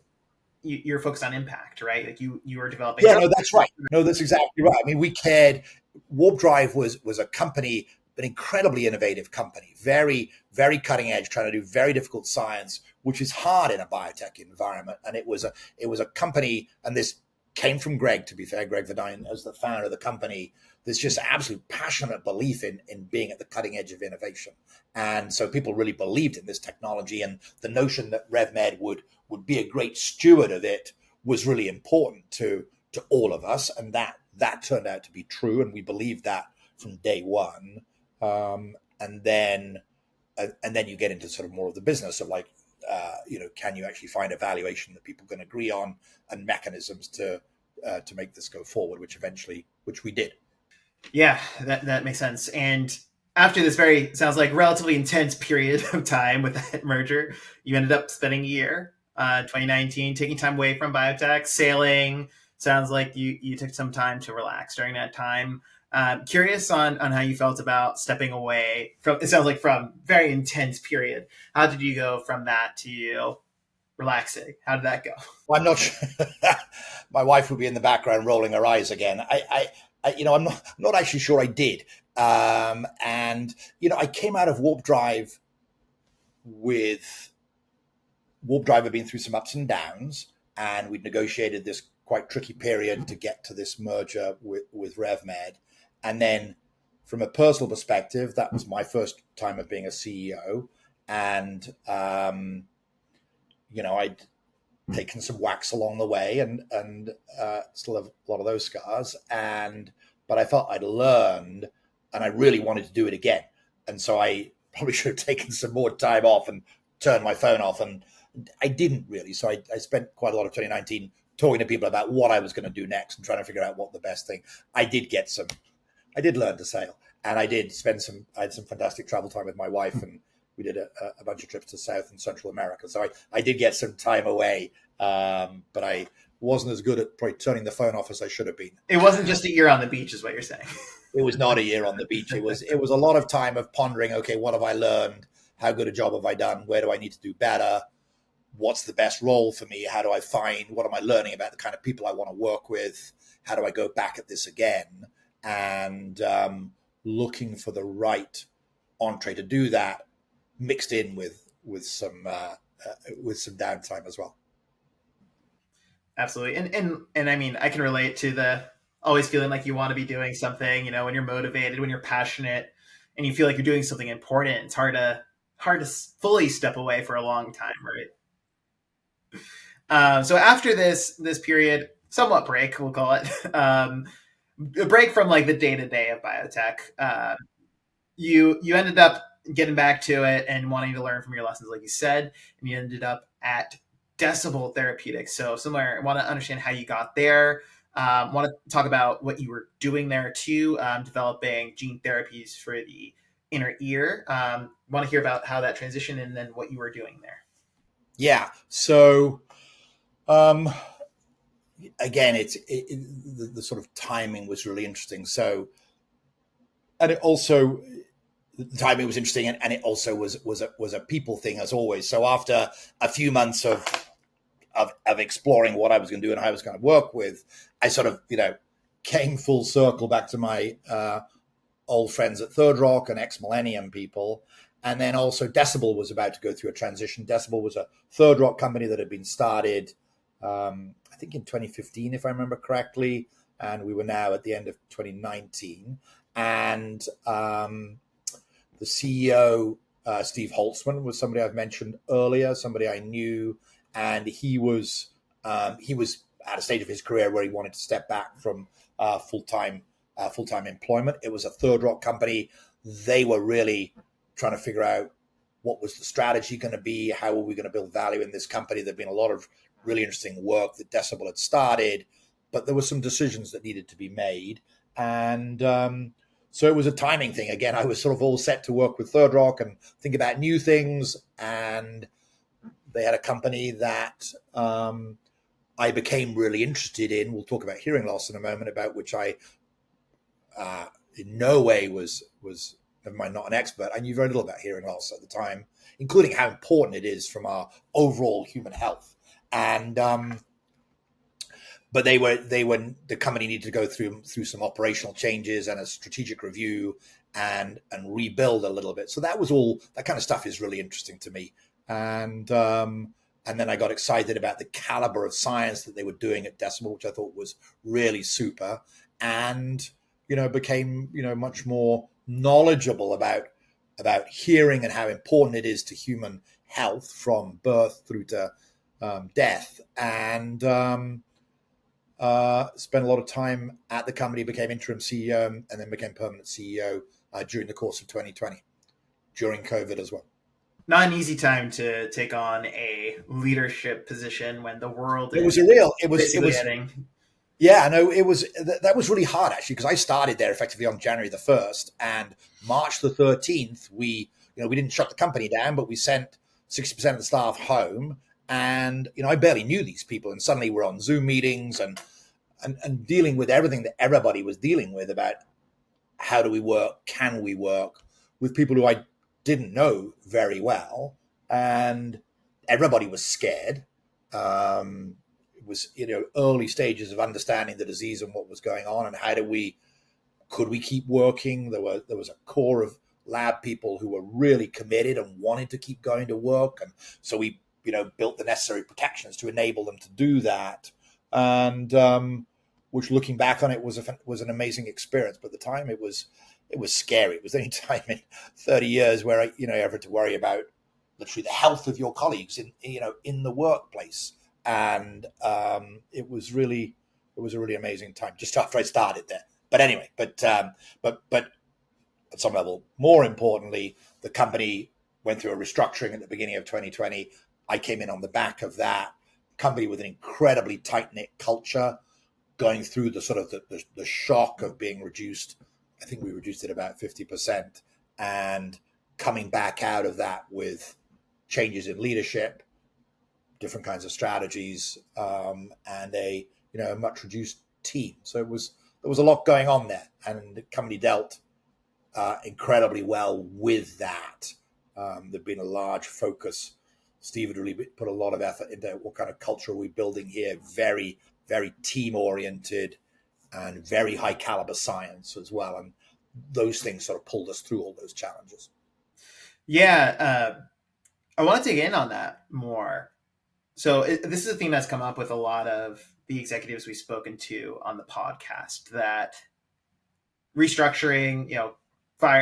you're focused on impact, right? Like you are developing. Yeah, no, that's right. No, that's exactly right. I mean, we cared. Warp Drive was a company, an incredibly innovative company, very, very cutting edge, trying to do very difficult science, which is hard in a biotech environment. And it was a company, and this came from Greg, to be fair, Greg Verdine, as the founder of the company. There's just absolute passionate belief in being at the cutting edge of innovation. And so people really believed in this technology, and the notion that RevMed would be a great steward of it was really important to all of us. And that turned out to be true. And we believed that from day one. And then you get into sort of more of the business of like, can you actually find a valuation that people can agree on and mechanisms to make this go forward, which we did. Yeah, that makes sense. And after this sounds like relatively intense period of time with that merger, you ended up spending a year, 2019, taking time away from biotech, sailing. Sounds like you took some time to relax during that time. Curious on how you felt about stepping away from, it sounds like from very intense period. How did you go from that to relaxing? How did that go? Well, I'm not sure. My wife would be in the background rolling her eyes again. I'm not actually sure I did. And I came out of Warp Drive with Warp Drive had been through some ups and downs, and we'd negotiated this quite tricky period to get to this merger with RevMed. And then from a personal perspective, that was my first time of being a CEO. And, I'd taken some whacks along the way and still have a lot of those scars. But I felt I'd learned, and I really wanted to do it again. And so I probably should have taken some more time off and turned my phone off. And I didn't really. So I spent quite a lot of 2019 talking to people about what I was going to do next and trying to figure out what the best thing. I did learn to sail, and I had some fantastic travel time with my wife, and we did a bunch of trips to South and Central America. So I did get some time away, but I wasn't as good at probably turning the phone off as I should have been. It wasn't just a year on the beach is what you're saying. It was not a year on the beach. It was a lot of time of pondering, okay, what have I learned? How good a job have I done? Where do I need to do better? What's the best role for me? How do I find, what am I learning about the kind of people I want to work with? How do I go back at this again? And looking for the right entree to do that, mixed in with some downtime as well. Absolutely. And I mean, I can relate to the always feeling like you want to be doing something, when you're motivated, when you're passionate, and you feel like you're doing something important. It's hard to fully step away for a long time, right? So after this period, somewhat break, we'll call it, a break from like the day-to-day of biotech, you ended up getting back to it and wanting to learn from your lessons, like you said, and you ended up at Decibel Therapeutics. So similar, I want to understand how you got there. Want to talk about what you were doing there too, developing gene therapies for the inner ear. Want to hear about how that transitioned and then what you were doing there. Yeah. So again, the sort of timing was really interesting. So, and it also, the timing was interesting, and it also was a people thing as always. So after a few months of exploring what I was going to do and how I was going to work with, I sort of came full circle back to my old friends at Third Rock and ex-Millennium people. And then also Decibel was about to go through a transition. Decibel was a Third Rock company that had been started, I think in 2015, if I remember correctly. And we were now at the end of 2019. And the CEO, Steve Holtzman, was somebody I've mentioned earlier, somebody I knew. And he was at a stage of his career where he wanted to step back from full-time employment. It was a Third Rock company. They were really trying to figure out what was the strategy going to be, how were we going to build value in this company. There'd been a lot of really interesting work that Decibel had started, but there were some decisions that needed to be made. And so it was a timing thing. Again, I was sort of all set to work with Third Rock and think about new things. And they had a company that I became really interested in. We'll talk about hearing loss in a moment, about which I in no way was never mind, not an expert. I knew very little about hearing loss at the time, including how important it is from our overall human health. And but the company needed to go through some operational changes and a strategic review and rebuild a little bit. So that was all, that kind of stuff is really interesting to me. And then I got excited about the caliber of science that they were doing at Decibel, which I thought was really super, and became much more knowledgeable about hearing and how important it is to human health from birth through to death, and spent a lot of time at the company, became interim CEO, and then became permanent CEO during the course of 2020, during COVID as well. Not an easy time to take on a leadership position when the world it was heading. Yeah, no, that was really hard actually, because I started there effectively on January the 1st, and March the 13th, we didn't shut the company down, but we sent 60% of the staff home, and I barely knew these people, and suddenly we're on Zoom meetings and dealing with everything that everybody was dealing with about how do we work, can we work with people who I didn't know very well, and everybody was scared. It was early stages of understanding the disease and what was going on, and could we keep working. There was a core of lab people who were really committed and wanted to keep going to work, and so we built the necessary protections to enable them to do that, and which, looking back on it, was an amazing experience. But at the time it was scary. It was the only time in 30 years where I ever had to worry about literally the health of your colleagues in the workplace. And it was a really amazing time just after I started there. But anyway, but at some level, more importantly, the company went through a restructuring at the beginning of 2020. I came in on the back of that company with an incredibly tight-knit culture, going through the sort of the shock of being reduced. I think we reduced it about 50%, and coming back out of that with changes in leadership, different kinds of strategies, and a much reduced team. So there was a lot going on there, and the company dealt incredibly well with that. There'd been a large focus. Steve had really put a lot of effort into what kind of culture are we building here. Very, very team oriented and very high caliber science as well. And those things sort of pulled us through all those challenges. Yeah, I want to dig in on that more. So this is a theme that's come up with a lot of the executives we've spoken to on the podcast, that restructuring,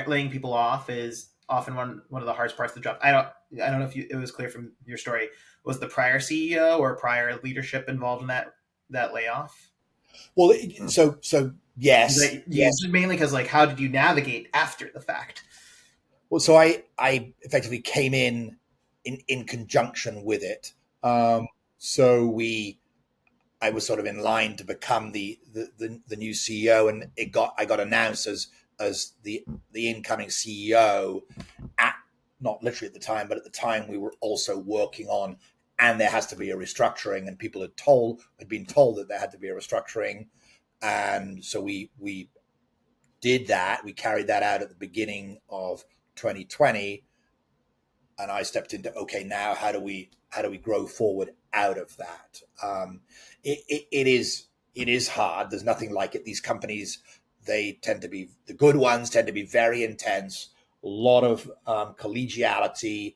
laying people off is often one of the hardest parts of the job. I don't know if it was clear from your story. Was the prior CEO or prior leadership involved in that layoff? Well, so yes, Like, yes. mainly because, like, how did you navigate after the fact? Well, so I effectively came in conjunction with it. So I was sort of in line to become the new CEO, and I got announced as the incoming CEO at, not literally at the time, but at the time we were also working on, and there has to be a restructuring, and people had been told that there had to be a restructuring, and so we did that. We carried that out at the beginning of 2020, and I stepped into, okay, now how do we grow forward out of that? It is hard. There's nothing like it. These companies, the good ones tend to be very intense. A lot of collegiality,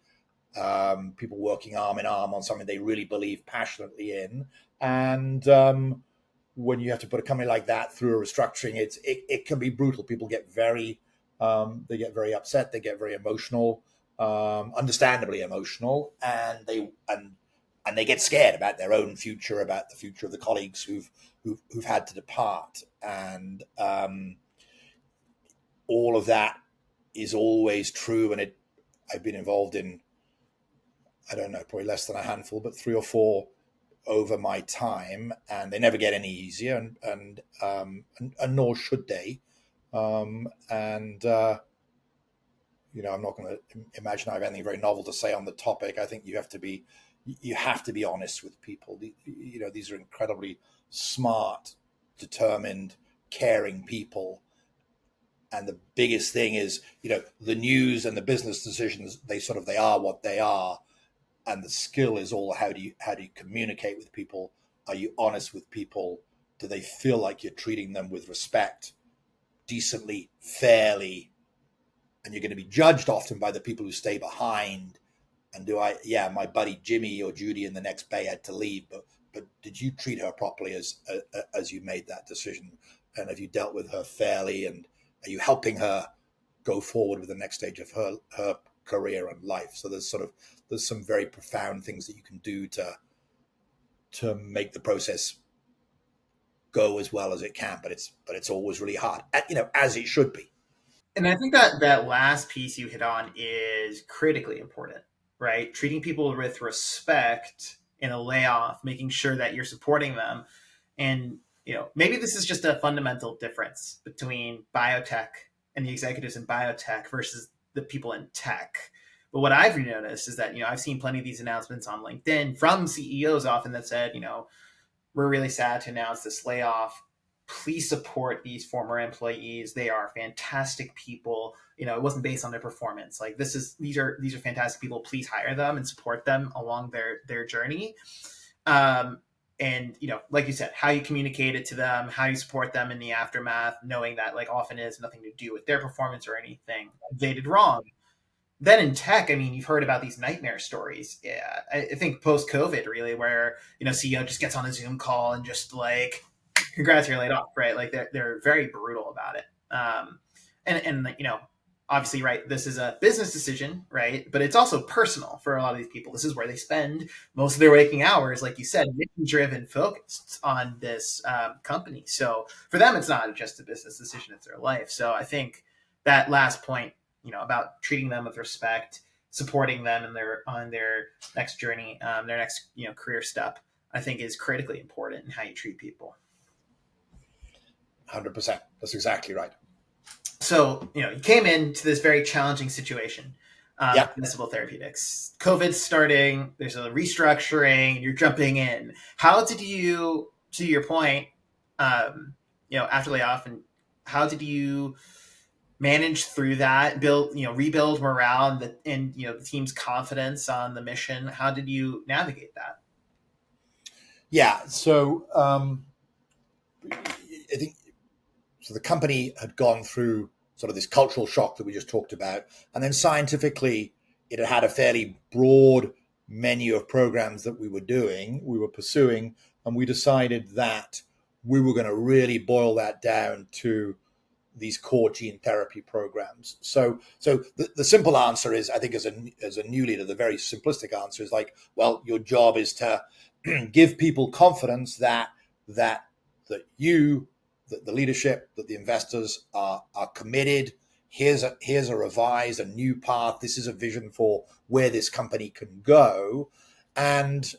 people working arm in arm on something they really believe passionately in, and when you have to put a company like that through a restructuring, it can be brutal. People get they get very upset. They get very emotional, understandably emotional, and they get scared about their own future, about the future of the colleagues who've had to depart, and all of that is always true. And I've been involved in, I don't know, probably less than a handful, but 3 or 4 over my time, and they never get any easier, and nor should they. And I'm not going to imagine I have anything very novel to say on the topic. I think you have to be honest with people. These are incredibly smart, determined, caring people. And the biggest thing is, the news and the business decisions, they are what they are. And the skill is all, how do you communicate with people? Are you honest with people? Do they feel like you're treating them with respect, decently, fairly? And you're going to be judged often by the people who stay behind. And my buddy Jimmy or Judy in the next bay had to leave, but did you treat her properly as you made that decision? And have you dealt with her fairly? And are you helping her go forward with the next stage of her career and life? So there's some very profound things that you can do to make the process go as well as it can, but it's always really hard, as it should be. And I think that last piece you hit on is critically important, right? Treating people with respect in a layoff, making sure that you're supporting them. And, maybe this is just a fundamental difference between biotech and the executives in biotech versus the people in tech. But what I've noticed is that, I've seen plenty of these announcements on LinkedIn from CEOs often that said, we're really sad to announce this layoff. Please support these former employees. They are fantastic people. It wasn't based on their performance. Like, these are fantastic people. Please hire them and support them along their journey. And, like you said, how you communicate it to them, how you support them in the aftermath, knowing that, like, often it has nothing to do with their performance or anything they did wrong. Then in tech, I mean, you've heard about these nightmare stories. Yeah, I think post-COVID, really, where, CEO just gets on a Zoom call and just, like, congrats, you're laid off, right? Like, they're very brutal about it. And obviously, right, this is a business decision, right? But it's also personal for a lot of these people. This is where they spend most of their waking hours, like you said, mission-driven, focused on this company. So for them, it's not just a business decision, it's their life. So I think that last point, about treating them with respect, supporting them on their next journey, their next, career step, I think is critically important in how you treat people. 100%. That's exactly right. So, you came into this very challenging situation. Decibel Therapeutics. COVID's starting, there's a restructuring, you're jumping in. How did you, to your point, after layoff, and how did you manage through that, rebuild morale and the team's confidence on the mission? How did you navigate that? Yeah. So I think the company had gone through sort of this cultural shock that we just talked about, and then scientifically, it had a fairly broad menu of programs that we were pursuing, and we decided that we were going to really boil that down to these core gene therapy programs. So the simple answer is, I think as a new leader, the very simplistic answer is like, well, your job is to give people confidence that the leadership, that the investors are committed. Here's a revised, a new path. This is a vision for where this company can go, and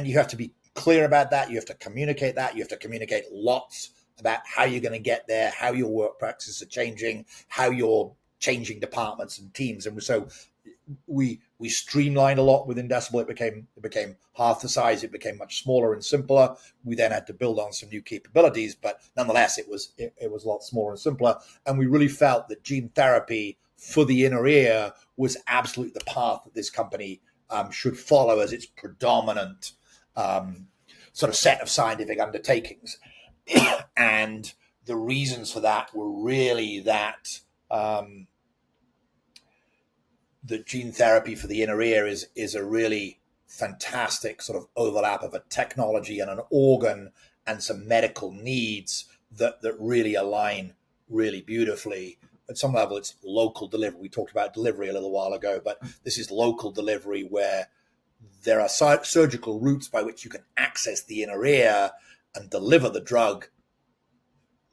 you have to be clear about that. You have to communicate that. You have to communicate lots about how you're going to get there, how your work practices are changing, how you're changing departments and teams. And so we streamlined a lot within Decibel. It became half the size. It became much smaller and simpler. We then had to build on some new capabilities, but nonetheless, it was a lot smaller and simpler. And we really felt that gene therapy for the inner ear was absolutely the path that this company should follow as its predominant sort of set of scientific undertakings. And the reasons for that were really that the gene therapy for the inner ear is a really fantastic sort of overlap of a technology and an organ and some medical needs that really align really beautifully. At some level, it's local delivery. We talked about delivery a little while ago, but this is local delivery where there are surgical routes by which you can access the inner ear and deliver the drug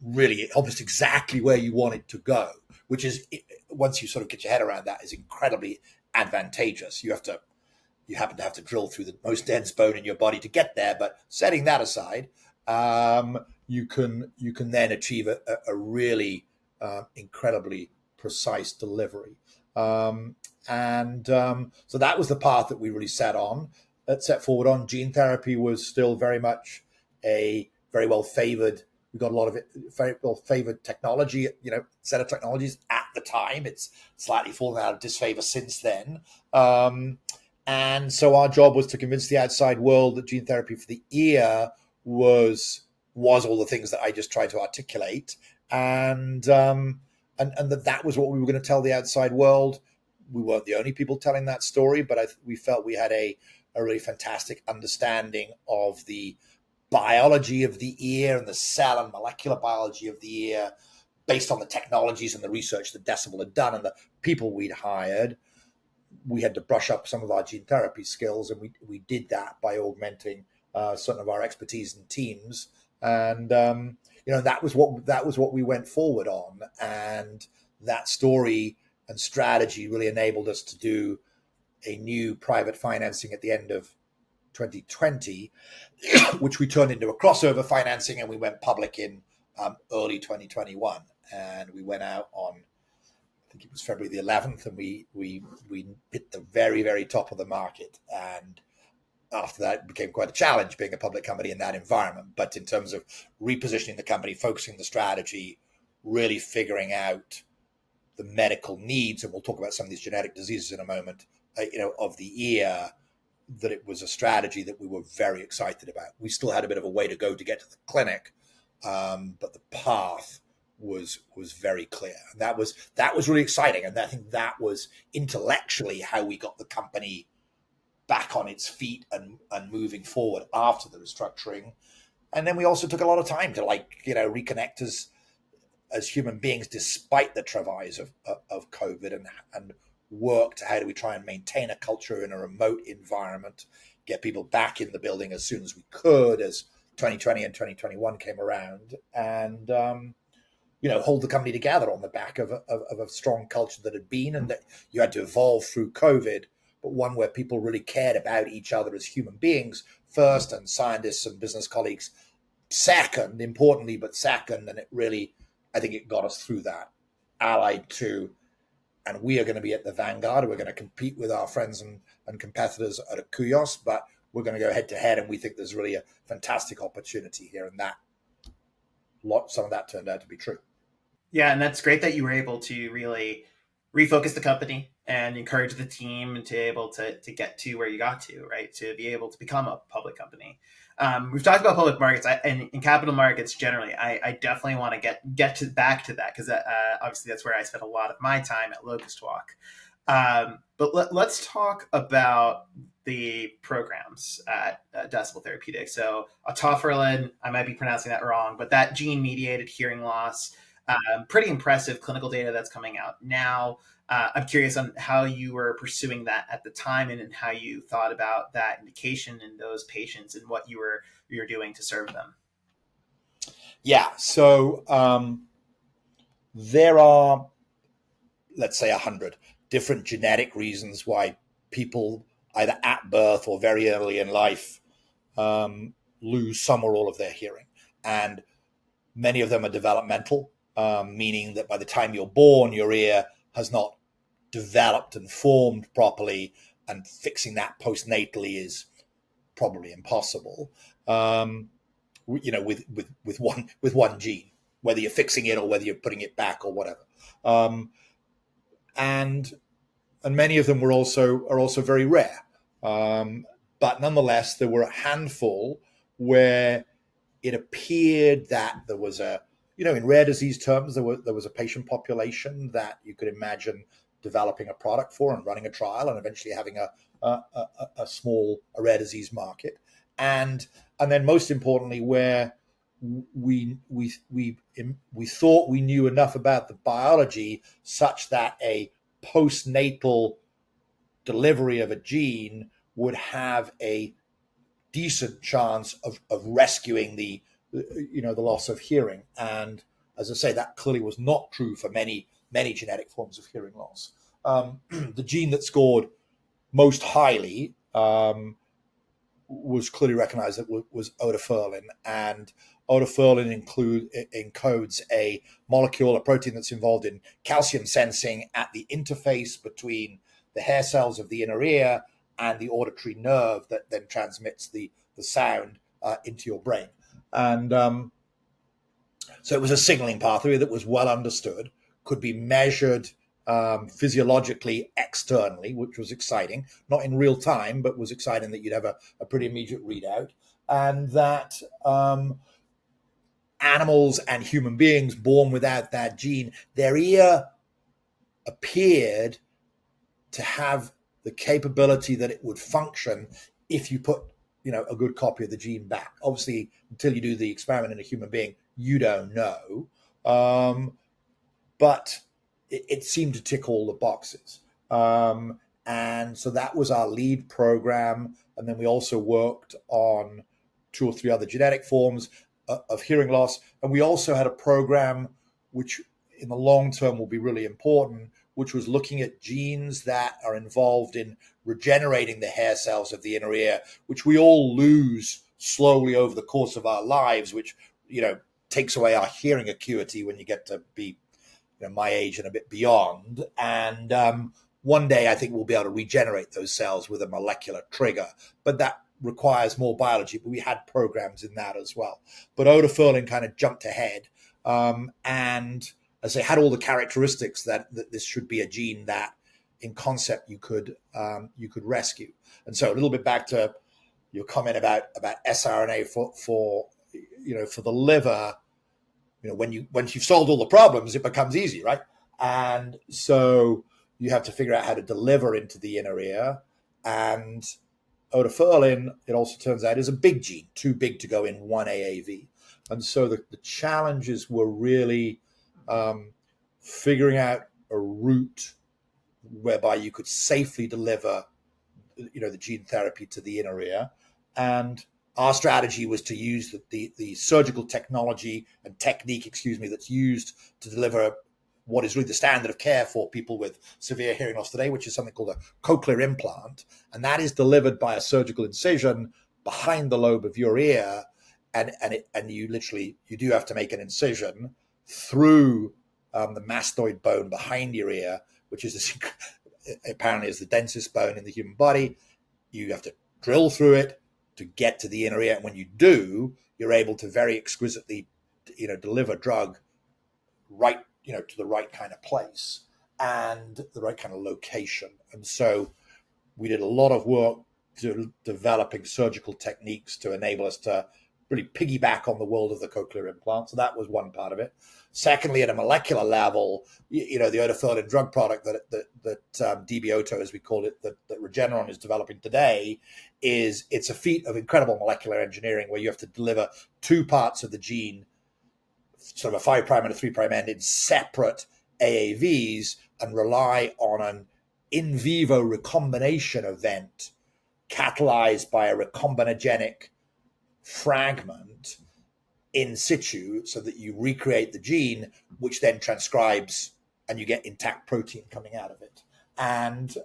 really almost exactly where you want it to go, which is, once you sort of get your head around that, is incredibly advantageous. You happen to have to drill through the most dense bone in your body to get there, but setting that aside, you can then achieve a really incredibly precise delivery. So that was the path that we really set forward on. Gene therapy was still very much a very well favored. We got a lot of it, very well favored technology, set of technologies at the time. It's slightly fallen out of disfavor since then. And so our job was to convince the outside world that gene therapy for the ear was all the things that I just tried to articulate, and that was what we were going to tell the outside world. We weren't the only people telling that story, but we felt we had a really fantastic understanding of the biology of the ear and the cell and molecular biology of the ear based on the technologies and the research that Decibel had done and the people we'd hired. We had to brush up some of our gene therapy skills, and we did that by augmenting some of our expertise and teams. And that was what we went forward on, and that story and strategy really enabled us to do a new private financing at the end of 2020, which we turned into a crossover financing, and we went public in early 2021. And we went out on, I think it was February the 11th, and we hit the very, very top of the market. And after that, it became quite a challenge being a public company in that environment. But in terms of repositioning the company, focusing the strategy, really figuring out the medical needs, and we'll talk about some of these genetic diseases in a moment, of the ear, that it was a strategy that we were very excited about. We still had a bit of a way to go to get to the clinic, but the path was very clear. And that was really exciting. And I think that was intellectually how we got the company back on its feet and moving forward after the restructuring. And then we also took a lot of time to reconnect as human beings, despite the travails of COVID, and worked how do we try and maintain a culture in a remote environment, get people back in the building as soon as we could, as 2020 and 2021 came around, and hold the company together on the back of a strong culture that had been, and that you had to evolve through COVID, but one where people really cared about each other as human beings first, and scientists and business colleagues second, importantly, but second. And it really, I think it got us through that, allied to, and we are going to be at the vanguard. We're going to compete with our friends and competitors at Akuyos, but we're going to go head to head, and we think there's really a fantastic opportunity here, and some of that turned out to be true. Yeah, and that's great that you were able to really refocus the company and encourage the team to be able to get to where you got to, right? To be able to become a public company. We've talked about public markets and in capital markets generally. I definitely want to get back to that, because obviously that's where I spent a lot of my time at Locust Walk. But let's talk about the programs at Decibel Therapeutics. So autoferlin, I might be pronouncing that wrong, but that gene-mediated hearing loss, pretty impressive clinical data that's coming out now. I'm curious on how you were pursuing that at the time, and how you thought about that indication in those patients, and what you were doing to serve them. Yeah, so there are, let's say, 100 different genetic reasons why people either at birth or very early in life lose some or all of their hearing. And many of them are developmental, meaning that by the time you're born, your ear has not developed and formed properly, and fixing that postnatally is probably impossible. With one gene, whether you're fixing it or whether you're putting it back or whatever. And many of them are also very rare. But nonetheless, there were a handful where it appeared that there was in rare disease terms, there was a patient population that you could imagine developing a product for and running a trial and eventually having a small rare disease market. And then most importantly, where we thought we knew enough about the biology such that a postnatal delivery of a gene would have a decent chance of rescuing the loss of hearing. And as I say, that clearly was not true for many genetic forms of hearing loss. The gene that scored most highly was clearly recognized that was otoferlin, and otoferlin encodes a molecule, a protein that's involved in calcium sensing at the interface between the hair cells of the inner ear and the auditory nerve that then transmits the sound into your brain. And so it was a signaling pathway that was well understood, could be measured physiologically externally, which was exciting, not in real time, but was exciting that you'd have a pretty immediate readout. And that animals and human beings born without that gene, their ear appeared to have the capability that it would function if you put a good copy of the gene back. Obviously, until you do the experiment in a human being, you don't know. But it seemed to tick all the boxes. And so that was our lead program. And then we also worked on 2 or 3 other genetic forms of hearing loss. And we also had a program which in the long term will be really important, which was looking at genes that are involved in regenerating the hair cells of the inner ear, which we all lose slowly over the course of our lives, which, takes away our hearing acuity when you get to be my age and a bit beyond. And one day I think we'll be able to regenerate those cells with a molecular trigger, but that requires more biology. But we had programs in that as well. But otoferlin kind of jumped ahead, and as I say, had all the characteristics that this should be a gene that, in concept, you could rescue. And so a little bit back to your comment about siRNA for the liver. Once you've solved all the problems, it becomes easy, right? And so you have to figure out how to deliver into the inner ear. And otoferlin, it also turns out, is a big gene, too big to go in one AAV. And so the challenges were really figuring out a route whereby you could safely deliver, the gene therapy to the inner ear. And our strategy was to use the surgical technology and technique, that's used to deliver what is really the standard of care for people with severe hearing loss today, which is something called a cochlear implant. And that is delivered by a surgical incision behind the lobe of your ear. And you do have to make an incision through the mastoid bone behind your ear, which is apparently is the densest bone in the human body. You have to drill through it to get to the inner ear. And when you do, you're able to very exquisitely, deliver drug right, to the right kind of place and the right kind of location. And so we did a lot of work to developing surgical techniques to enable us to really piggyback on the world of the cochlear implant. So that was one part of it. Secondly, at a molecular level, the otoferlin drug product that DBOTO, as we call it, that Regeneron is developing today, it's a feat of incredible molecular engineering where you have to deliver two parts of the gene, sort of a 5' and a 3' end, in separate AAVs and rely on an in vivo recombination event catalyzed by a recombinogenic fragment in situ so that you recreate the gene, which then transcribes and you get intact protein coming out of it. And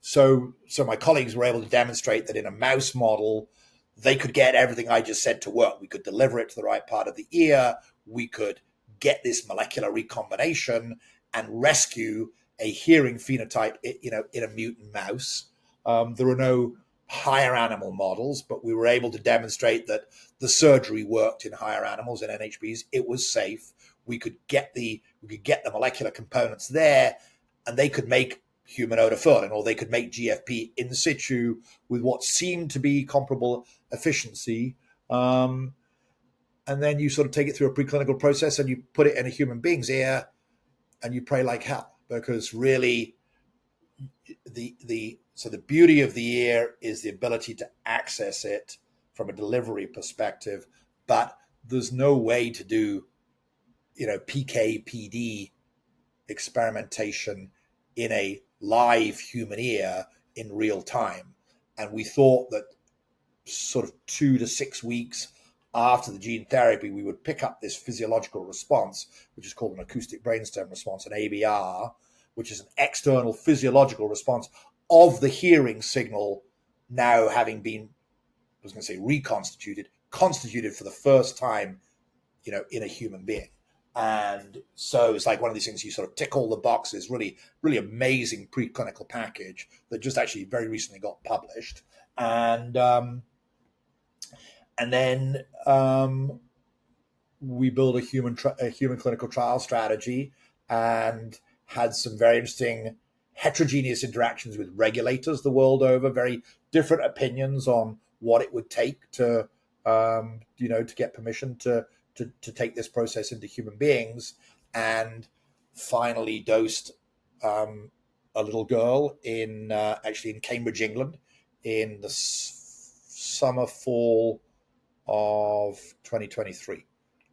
so my colleagues were able to demonstrate that in a mouse model, they could get everything I just said to work. We could deliver it to the right part of the ear. We could get this molecular recombination and rescue a hearing phenotype, in a mutant mouse. There were no higher animal models, but we were able to demonstrate that the surgery worked in higher animals, in NHPs. It was safe. We could get the molecular components there, and they could make human otoferlin, or they could make GFP in situ with what seemed to be comparable efficiency. And then you sort of take it through a preclinical process and you put it in a human being's ear and you pray like hell, because really the beauty of the ear is the ability to access it from a delivery perspective, but there's no way to do, PK/PD experimentation in a live human ear in real time. And we thought that sort of 2 to 6 weeks after the gene therapy, we would pick up this physiological response, which is called an acoustic brainstem response, an ABR, which is an external physiological response of the hearing signal now having been, constituted for the first time, in a human being. And so it's like one of these things, you sort of tick all the boxes, really, really amazing preclinical package that just actually very recently got published. And then we built a human clinical trial strategy and had some very interesting heterogeneous interactions with regulators the world over, very different opinions on what it would take to get permission to take this process into human beings, and finally dosed a little girl in Cambridge, England, in the summer, fall of 2023.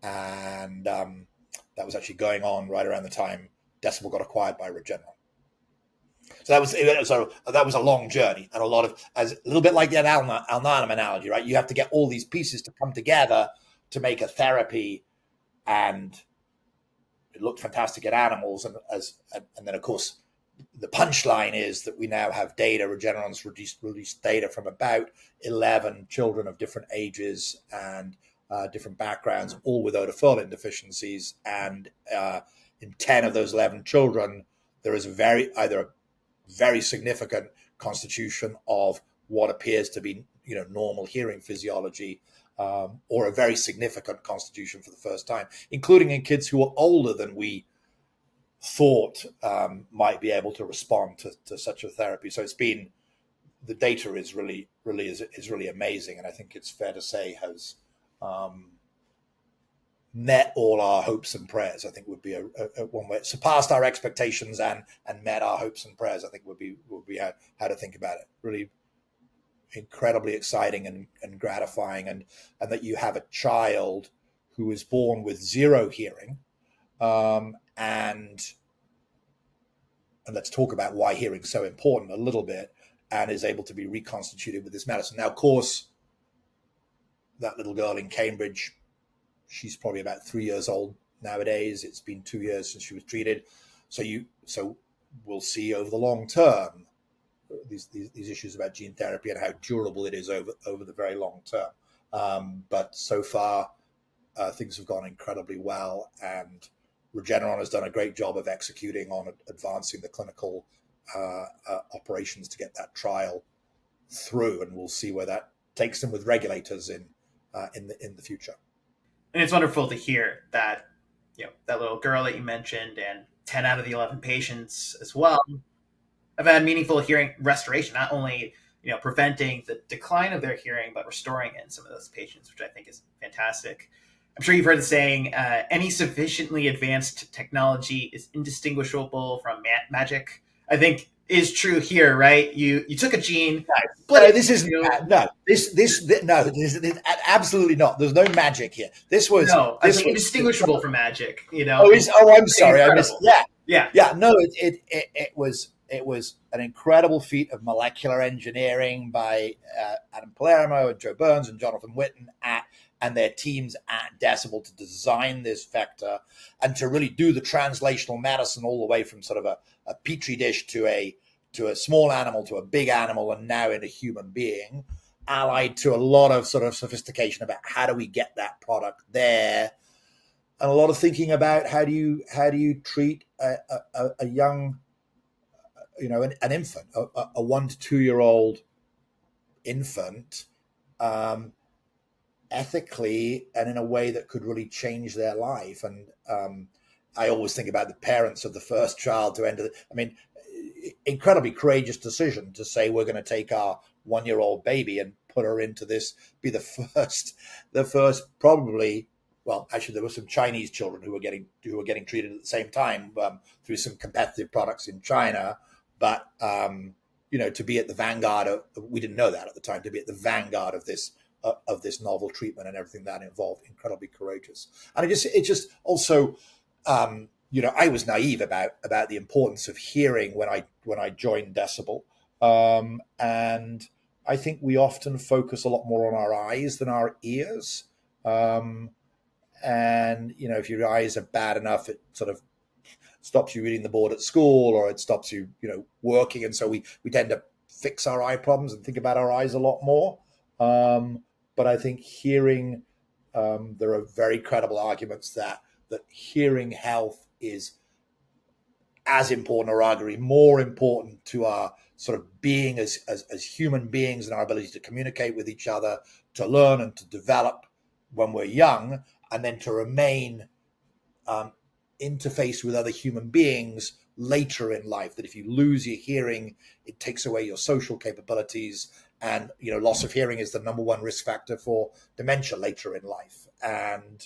And that was actually going on right around the time Decibel got acquired by Regeneron. So that was a long journey, and a little bit like the Alnylam analogy, right? You have to get all these pieces to come together to make a therapy, and it looked fantastic in animals, and then of course the punchline is that we now have data. Regeneron's released data from about 11 children of different ages and different backgrounds, all with otoferlin deficiencies, and in 10 of those 11 children, there is either a very significant constitution of what appears to be normal hearing physiology, or a very significant constitution for the first time, including in kids who are older than we thought might be able to respond to such a therapy. So the data is really amazing, and I think it's fair to say has met all our hopes and prayers. I think would be a one way. Surpassed our expectations and met our hopes and prayers, I think would be how to think about it. Really incredibly exciting and gratifying, and that you have a child who is born with zero hearing, and let's talk about why hearing is so important a little bit, and is able to be reconstituted with this medicine. Now, of course, that little girl in Cambridge, she's probably about 3 years old nowadays. It's been 2 years since she was treated. So we'll see over the long term these issues about gene therapy and how durable it is over the very long term. But so far, things have gone incredibly well, and Regeneron has done a great job of executing on advancing the clinical operations to get that trial through, and we'll see where that takes them with regulators in the future. And it's wonderful to hear that that little girl that you mentioned, and 10 out of the 11 patients as well, have had meaningful hearing restoration. Not only preventing the decline of their hearing, but restoring it in some of those patients, which I think is fantastic. I'm sure you've heard the saying, any sufficiently advanced technology is indistinguishable from magic. I think is true here, right? You took a gene. This isn't. This absolutely not. There's no magic here. I think indistinguishable from magic. I'm sorry. I missed. Yeah. No, it was an incredible feat of molecular engineering by Adam Palermo and Joe Burns and Jonathan Whitten and their teams at Decibel to design this vector and to really do the translational medicine all the way from sort of a petri dish to a small animal to a big animal and now in a human being, allied to a lot of sort of sophistication about how do we get that product there, and a lot of thinking about how do you treat a young, an infant, a 1 to 2 year old infant, ethically and in a way that could really change their life. And I always think about the parents of the first child to enter. Incredibly courageous decision to say we're going to take our 1 year old baby and put her into this, be the first probably. Well, actually, there were some Chinese children who were getting treated at the same time through some competitive products in China. But to be at the vanguard of, we didn't know that at the time, to be at the vanguard of this novel treatment and everything that involved, incredibly courageous. And it just also, I was naive about the importance of hearing when I joined Decibel, and I think we often focus a lot more on our eyes than our ears. And if your eyes are bad enough, it sort of stops you reading the board at school, or it stops you working, and so we tend to fix our eye problems and think about our eyes a lot more. But I think hearing, there are very credible arguments that hearing health is as important, or arguably more important, to our sort of being as human beings and our ability to communicate with each other, to learn and to develop when we're young, and then to remain interfaced with other human beings later in life. That if you lose your hearing, it takes away your social capabilities, and loss of hearing is the number one risk factor for dementia later in life. And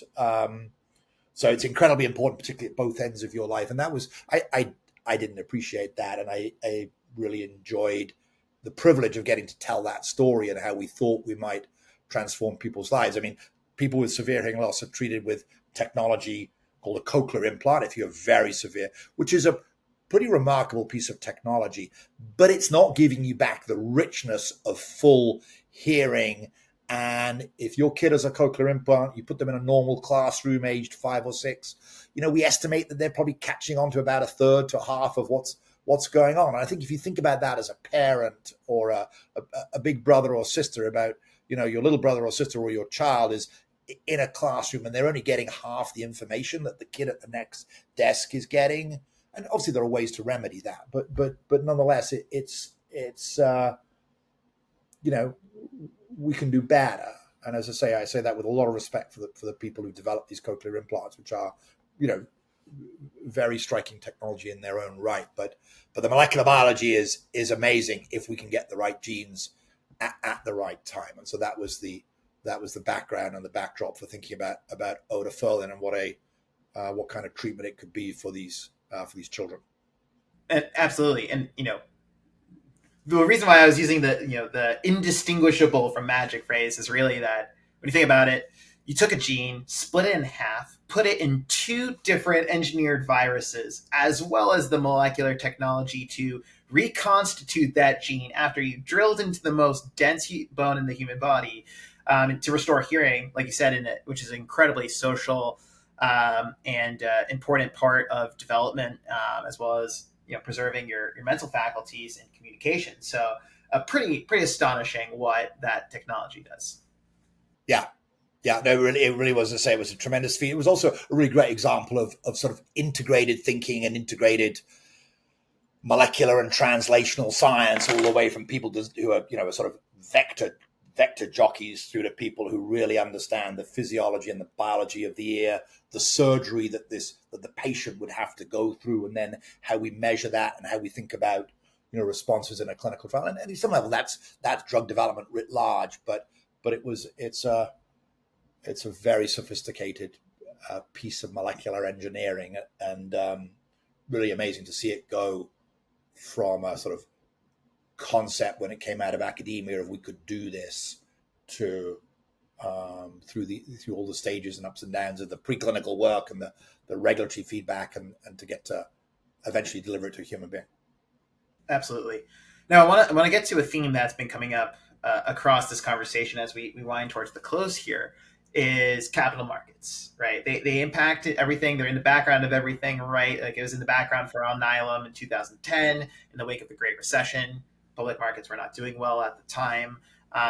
so it's incredibly important, particularly at both ends of your life. And that was, I didn't appreciate that, and I really enjoyed the privilege of getting to tell that story and how we thought we might transform people's lives. I mean, people with severe hearing loss are treated with technology called a cochlear implant if you're very severe, which is a pretty remarkable piece of technology, but it's not giving you back the richness of full hearing. And if your kid has a cochlear implant, you put them in a normal classroom aged 5 or 6, we estimate that they're probably catching on to about a third to half of what's going on. And I think if you think about that as a parent or a big brother or sister, about your little brother or sister or your child is in a classroom and they're only getting half the information that the kid at the next desk is getting. And obviously there are ways to remedy that, but nonetheless, it's we can do better. And as I say that with a lot of respect for the people who develop these cochlear implants, which are very striking technology in their own right. But the molecular biology is amazing if we can get the right genes at the right time. And so that was the background and the backdrop for thinking about otoferlin and what kind of treatment it could be for these children. And absolutely. And the reason why I was using the indistinguishable from magic phrase is really that when you think about it, you took a gene, split it in half, put it in 2 different engineered viruses, as well as the molecular technology to reconstitute that gene after you drilled into the most dense bone in the human body, to restore hearing, like you said, which is an incredibly social and important part of development, as well as preserving your mental faculties and communication. So pretty astonishing what that technology does. Yeah, no, it really was to say it was a tremendous feat. It was also a really great example of sort of integrated thinking and integrated molecular and translational science, all the way from people who are sort of vector jockeys through to people who really understand the physiology and the biology of the ear, the surgery that the patient would have to go through, and then how we measure that and how we think about responses in a clinical trial. And at some level, that's drug development writ large. But it's a very sophisticated piece of molecular engineering, and really amazing to see it go from a sort of concept when it came out of academia of we could do this to through all the stages and ups and downs of the preclinical work and the regulatory feedback, and to get to eventually deliver it to a human being. Absolutely. Now, I want to get to a theme that's been coming up across this conversation as we wind towards the close here, is capital markets, right? They impact everything. They're in the background of everything, right? Like it was in the background for Alnylam in 2010 in the wake of the Great Recession. Public markets were not doing well at the time.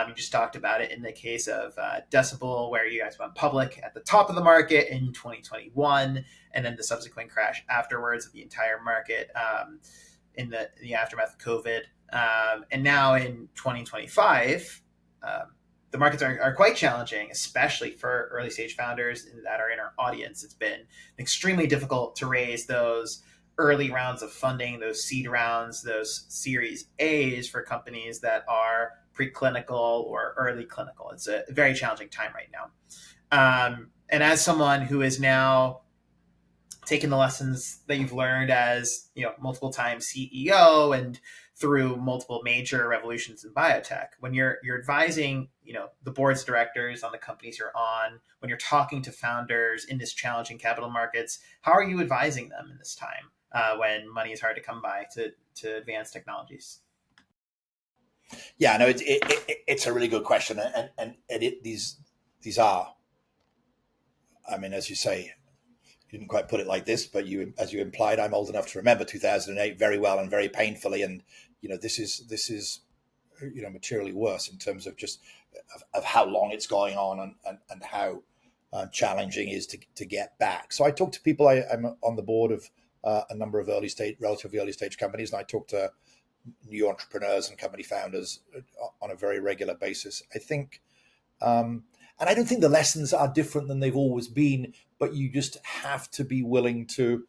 You just talked about it in the case of Decibel, where you guys went public at the top of the market in 2021, and then the subsequent crash afterwards of the entire market in the aftermath of COVID. And now in 2025, the markets are quite challenging, especially for early stage founders that are in our audience. It's been extremely difficult to raise those early rounds of funding, those seed rounds, those Series A's for companies that are preclinical or early clinical. It's a very challenging time right now. And as someone who is now taking the lessons that you've learned as multiple time CEO and through multiple major revolutions in biotech, when you're advising the boards of directors on the companies you're on, when you're talking to founders in this challenging capital markets, how are you advising them in this time when money is hard to come by to advance technologies? Yeah, no, it's a really good question, and these are, I mean, as you say, you didn't quite put it like this, but as you implied, I'm old enough to remember 2008 very well and very painfully, and this is materially worse in terms of just of how long it's going on and how challenging it is to get back. So I talk to people. I'm on the board of a number of relatively early stage companies, and I talk to new entrepreneurs and company founders on a very regular basis. I think, and I don't think the lessons are different than they've always been, but you just have to be willing to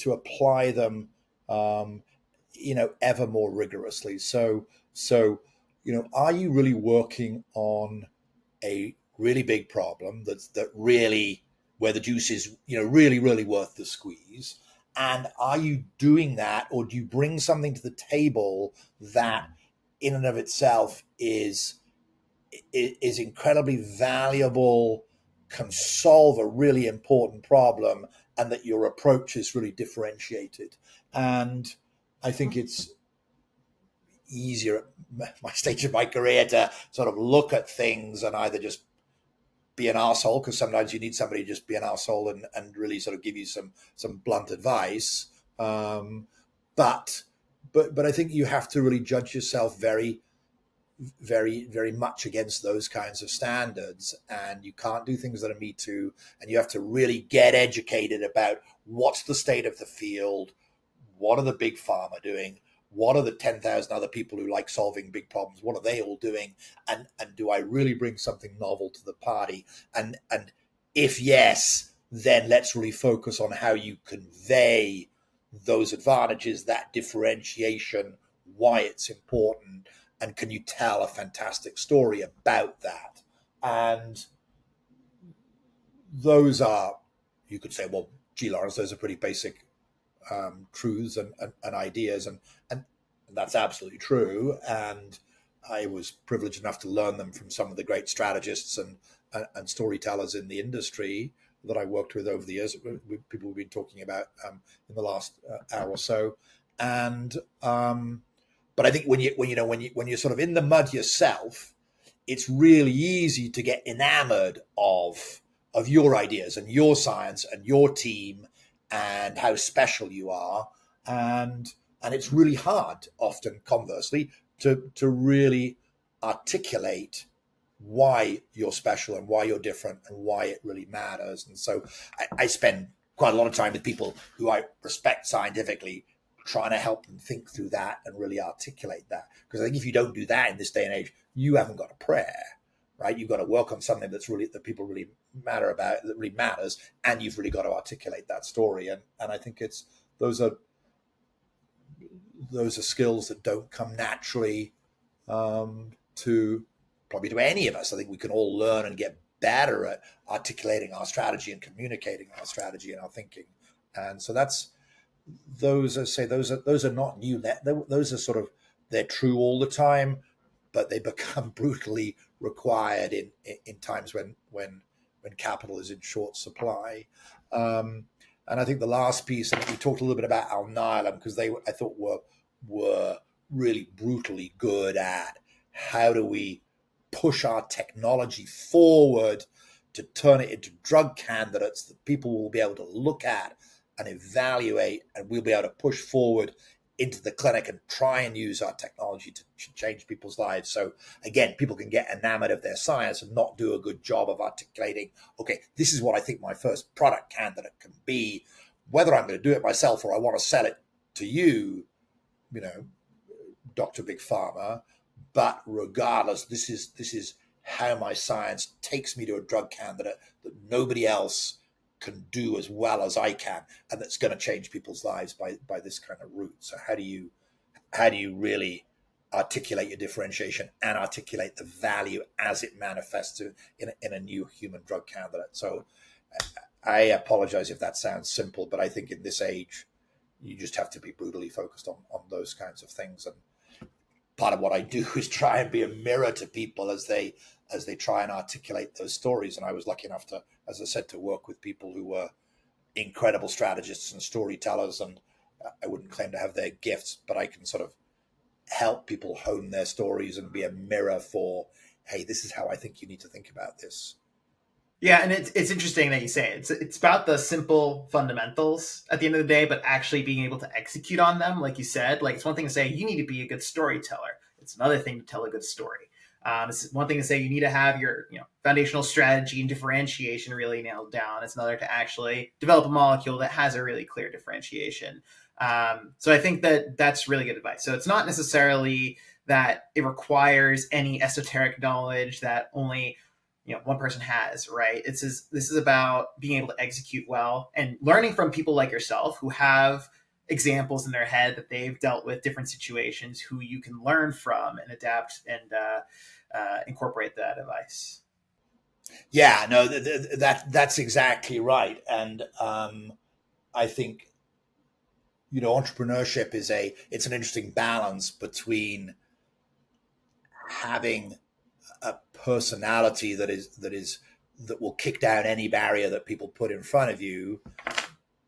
apply them, ever more rigorously. So, are you really working on a really big problem that really, where the juice is, really, really worth the squeeze? And are you doing that, or do you bring something to the table that in and of itself is incredibly valuable, can solve a really important problem, and that your approach is really differentiated? And I think it's easier at my stage of my career to sort of look at things and either just be an arsehole, because sometimes you need somebody to just be an arsehole and really sort of give you some blunt advice. But I think you have to really judge yourself very, very, very much against those kinds of standards, and you can't do things that are me too. And you have to really get educated about what's the state of the field, what are the big pharma doing, what are the 10,000 other people who like solving big problems, what are they all doing, and do I really bring something novel to the party? And if yes, then let's really focus on how you convey those advantages, that differentiation, why it's important, and can you tell a fantastic story about that? And those are, you could say, well, gee, Laurence, those are pretty basic truths and ideas, and that's absolutely true. And I was privileged enough to learn them from some of the great strategists and storytellers in the industry that I worked with over the years, people we've been talking about in the last hour or so. And but I think when you're sort of in the mud yourself, it's really easy to get enamored of your ideas and your science and your team and how special you are, and it's really hard, often conversely, to really articulate why you're special and why you're different and why it really matters. And so I spend quite a lot of time with people who I respect scientifically, trying to help them think through that and really articulate that. Because I think if you don't do that in this day and age, you haven't got a prayer, right? You've got to work on something that people really matter about, that really matters, and you've really got to articulate that story. And I think those are those are skills that don't come naturally to any of us. I think we can all learn and get better at articulating our strategy and communicating our strategy and our thinking. And so those are not new. Those are sort of, they're true all the time, but they become brutally required in times when capital is in short supply. And I think the last piece, and we talked a little bit about Alnylam, because I thought were really brutally good at how do we push our technology forward to turn it into drug candidates that people will be able to look at and evaluate, and we'll be able to push forward into the clinic and try and use our technology to change people's lives. So again, people can get enamored of their science and not do a good job of articulating, okay, this is what I think my first product candidate can be, whether I'm going to do it myself or I want to sell it to you, Dr. Big Pharma. But regardless, this is how my science takes me to a drug candidate that nobody else can do as well as I can, and that's going to change people's lives by this kind of route. So how do you really articulate your differentiation and articulate the value as it manifests in a new human drug candidate? So I apologize if that sounds simple, but I think in this age, you just have to be brutally focused on those kinds of things. And part of what I do is try and be a mirror to people as they try and articulate those stories. And I was lucky enough to, as I said, to work with people who were incredible strategists and storytellers. And I wouldn't claim to have their gifts, but I can sort of help people hone their stories and be a mirror for, hey, this is how I think you need to think about this. Yeah, and it's interesting that you say it's about the simple fundamentals at the end of the day, but actually being able to execute on them, like you said. Like, it's one thing to say you need to be a good storyteller. It's another thing to tell a good story. It's one thing to say you need to have your foundational strategy and differentiation really nailed down. It's another to actually develop a molecule that has a really clear differentiation. So I think that's really good advice. So it's not necessarily that it requires any esoteric knowledge that only one person has, right? This is about being able to execute well and learning from people like yourself who have examples in their head that they've dealt with different situations, who you can learn from and adapt and incorporate that advice. Yeah, no, that's exactly right. And I think, entrepreneurship it's an interesting balance between having a personality that will kick down any barrier that people put in front of you,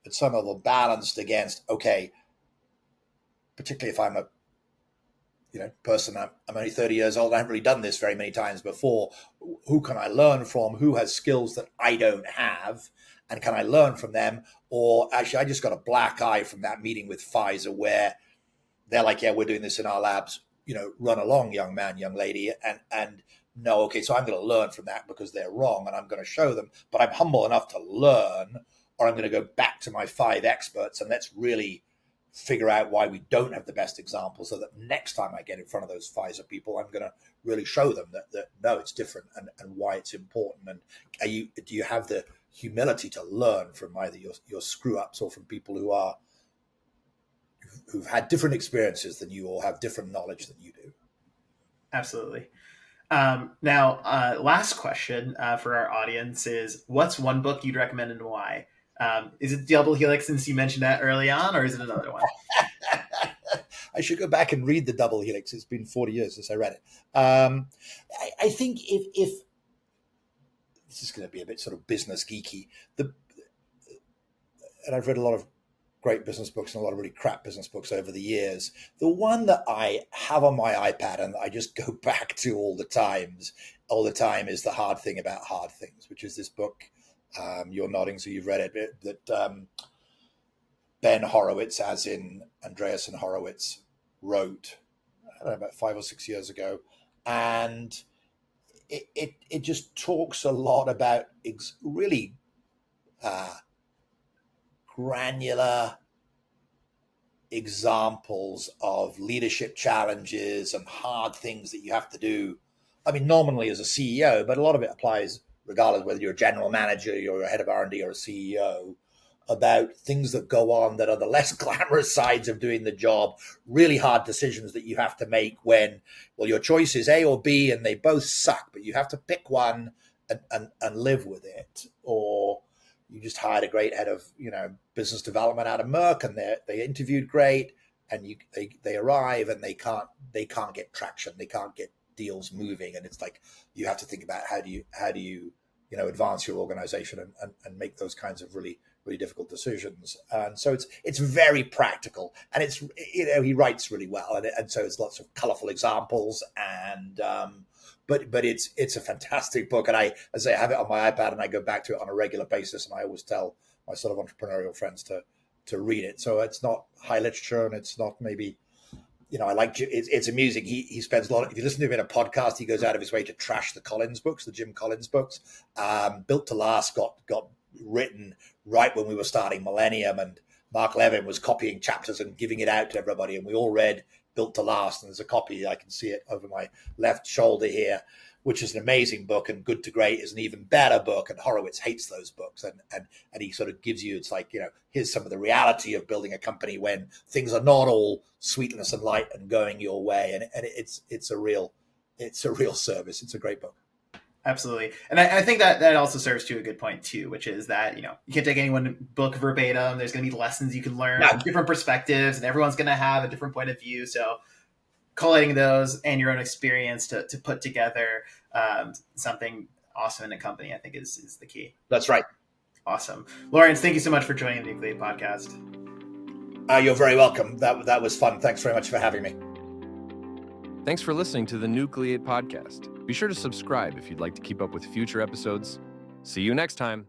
but some of them balanced against, okay, particularly if I'm a person, I'm only 30 years old, I haven't really done this very many times before, who can I learn from, who has skills that I don't have, and can I learn from them? Or actually, I just got a black eye from that meeting with Pfizer where they're like, yeah, we're doing this in our labs, run along, young man, young lady, and no, okay, so I'm going to learn from that because they're wrong, and I'm going to show them, but I'm humble enough to learn, or I'm going to go back to my 5 experts and let's really figure out why we don't have the best example, so that next time I get in front of those Pfizer people, I'm going to really show them that no, it's different and why it's important. And do you have the humility to learn from either your screw ups or from people who've had different experiences than you or have different knowledge than you do? Absolutely. Now, last question for our audience is, what's one book you'd recommend and why? Is it Double Helix, since you mentioned that early on, or is it another one? I should go back and read the Double Helix. It's been 40 years since I read it. I think if this is going to be a bit sort of business geeky, and I've read a lot of great business books and a lot of really crap business books over the years. The one that I have on my iPad and I just go back to all the time is The Hard Thing About Hard Things, which is this book. You're nodding, so you've read it, that Ben Horowitz, as in Andreessen Horowitz, wrote, I don't know, about 5 or 6 years ago. And it just talks a lot about really granular examples of leadership challenges and hard things that you have to do. I mean, nominally as a CEO, but a lot of it applies regardless whether you're a general manager, you're a head of R&D or a CEO. about things that go on that are the less glamorous sides of doing the job, really hard decisions that you have to make when, well, your choice is A or B and they both suck, but you have to pick one and live with it. Or you just hired a great head of, business development out of Merck, and they interviewed great, and they arrive and they can't get traction, they can't get deals moving, and it's like you have to think about how do you advance your organization and make those kinds of really difficult decisions. And so it's very practical, and it's he writes really well, and so it's lots of colorful examples, and but it's a fantastic book, and I have it on my iPad and I go back to it on a regular basis, and I always tell my sort of entrepreneurial friends to read it. So it's not high literature, and it's not maybe, I like it's amusing. He spends a lot. If you listen to him in a podcast, he goes out of his way to trash the Collins books, the Jim Collins books. Built to Last got written right when we were starting Millennium, and Mark Levin was copying chapters and giving it out to everybody, and we all read Built to Last. And there's a copy, I can see it over my left shoulder here, which is an amazing book, and Good to Great is an even better book, and Horowitz hates those books, and he sort of gives you, it's like, here's some of the reality of building a company when things are not all sweetness and light and going your way, and it's a real service. It's a great book. Absolutely. And I think that also serves to a good point too, which is that, you can't take any one book verbatim. There's going to be lessons you can learn from different perspectives, and everyone's going to have a different point of view. So collating those and your own experience to put together something awesome in a company, I think is the key. That's right. Awesome. Laurence, thank you so much for joining the Nucleate podcast. You're very welcome. That was fun. Thanks very much for having me. Thanks for listening to the Nucleate podcast. Be sure to subscribe if you'd like to keep up with future episodes. See you next time.